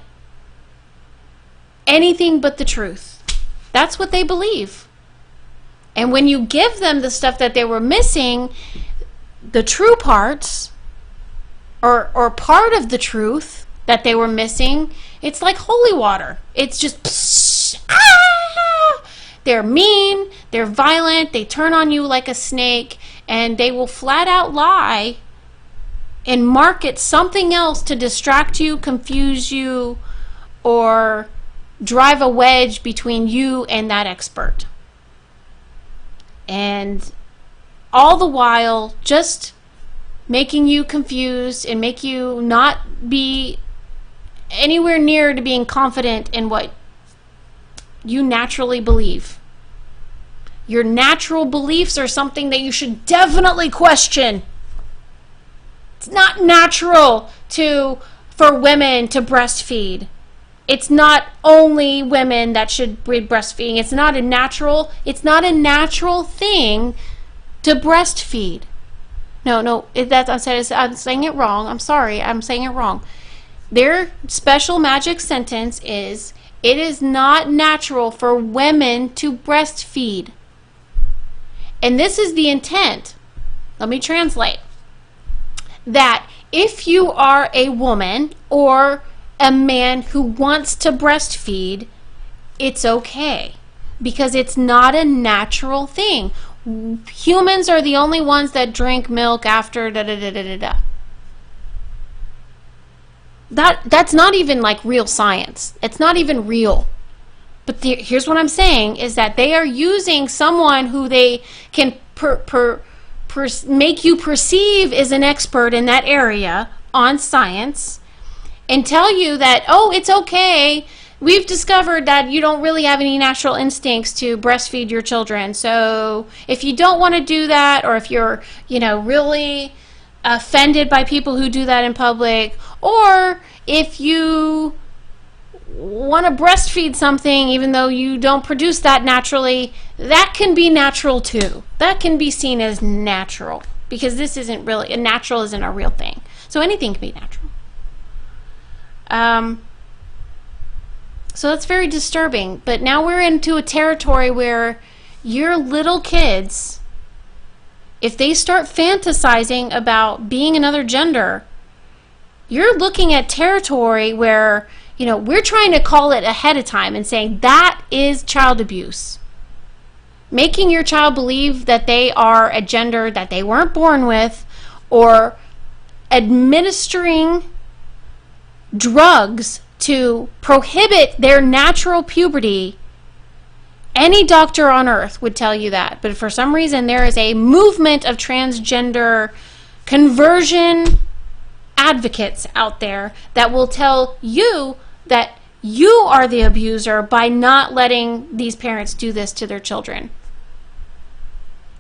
anything but the truth. That's what they believe. And when you give them the stuff that they were missing, the true parts, or part of the truth that they were missing, it's like holy water. It's just, they're mean, they're violent, they turn on you like a snake, and they will flat out lie and market something else to distract you, confuse you, or drive a wedge between you and that expert. And all the while just making you confused and make you not be anywhere near to being confident in what you naturally believe. Your natural beliefs are something that you should definitely question. It's not natural for women to breastfeed. It's not only women that should be breastfeeding. It's not a natural thing to breastfeed. No, I'm saying it wrong. I'm sorry, I'm saying it wrong. Their special magic sentence is, it is not natural for women to breastfeed. And this is the intent. Let me translate. That if you are a woman or a man who wants to breastfeed, it's okay. Because it's not a natural thing. Humans are the only ones that drink milk after da-da-da-da-da-da. That's not even like real science. It's not even real. But here's what I'm saying, is that they are using someone who they can make you perceive as an expert in that area on science and tell you that, oh, it's okay. We've discovered that you don't really have any natural instincts to breastfeed your children. So if you don't want to do that, or if you're, really offended by people who do that in public, or if you want to breastfeed something even though you don't produce that naturally, that can be natural too. That can be seen as natural, because this isn't really, natural isn't a real thing. So anything can be natural. So that's very disturbing. But now we're into a territory where your little kids, if they start fantasizing about being another gender, you're looking at territory where, we're trying to call it ahead of time and saying that is child abuse. Making your child believe that they are a gender that they weren't born with, or administering drugs to prohibit their natural puberty. Any doctor on earth would tell you that. But for some reason, there is a movement of transgender conversion advocates out there that will tell you that you are the abuser by not letting these parents do this to their children.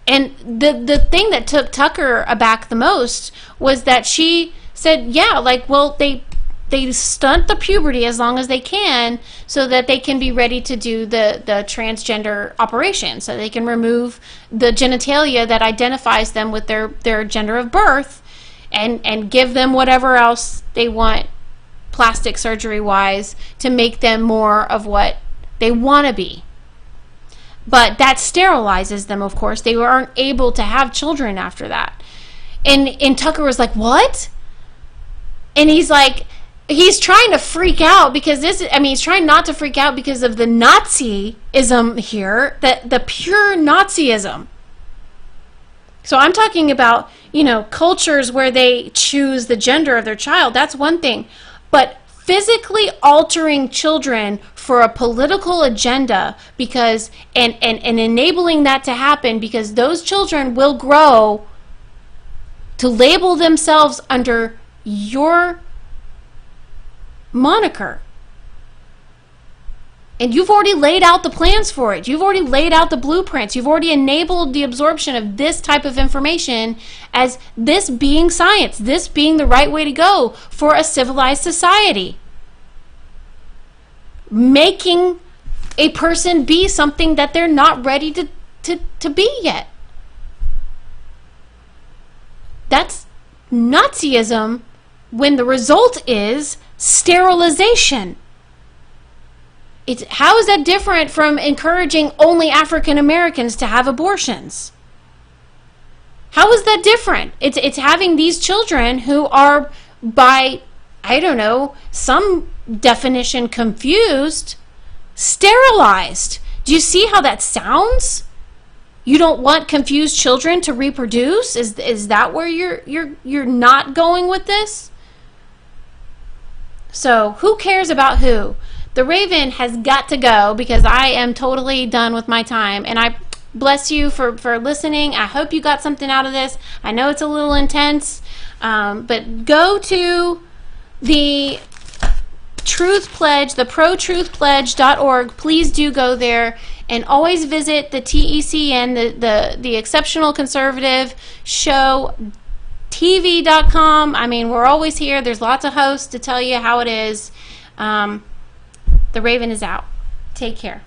And the thing that took Tucker aback the most was that she said, they stunt the puberty as long as they can so that they can be ready to do the transgender operation, so they can remove the genitalia that identifies them with their gender of birth and give them whatever else they want plastic surgery wise, to make them more of what they want to be. But that sterilizes them, of course. They aren't able to have children after that. And Tucker was like, what? And he's like, he's trying to freak out because he's trying not to freak out because of the Nazism here, the pure Nazism. So I'm talking about, cultures where they choose the gender of their child. That's one thing. But physically altering children for a political agenda because and enabling that to happen because those children will grow to label themselves under your moniker. And you've already laid out the plans for it. You've already laid out the blueprints. You've already enabled the absorption of this type of information as this being science, this being the right way to go for a civilized society. Making a person be something that they're not ready to be yet. That's Nazism when the result is sterilization. How is that different from encouraging only African Americans to have abortions? How is that different? It's having these children who are, by, I don't know, some definition confused, sterilized. Do you see how that sounds? You don't want confused children to reproduce? Is that where you're not going with this? So who cares about who? The Raven has got to go because I am totally done with my time. And I bless you for listening. I hope you got something out of this. I know it's a little intense, but go to the Truth Pledge, the protruthpledge.org. Please do go there. And always visit the TECN, the Exceptional Conservative Show TV.com. I mean, we're always here. There's lots of hosts to tell you how it is. The Raven is out. Take care.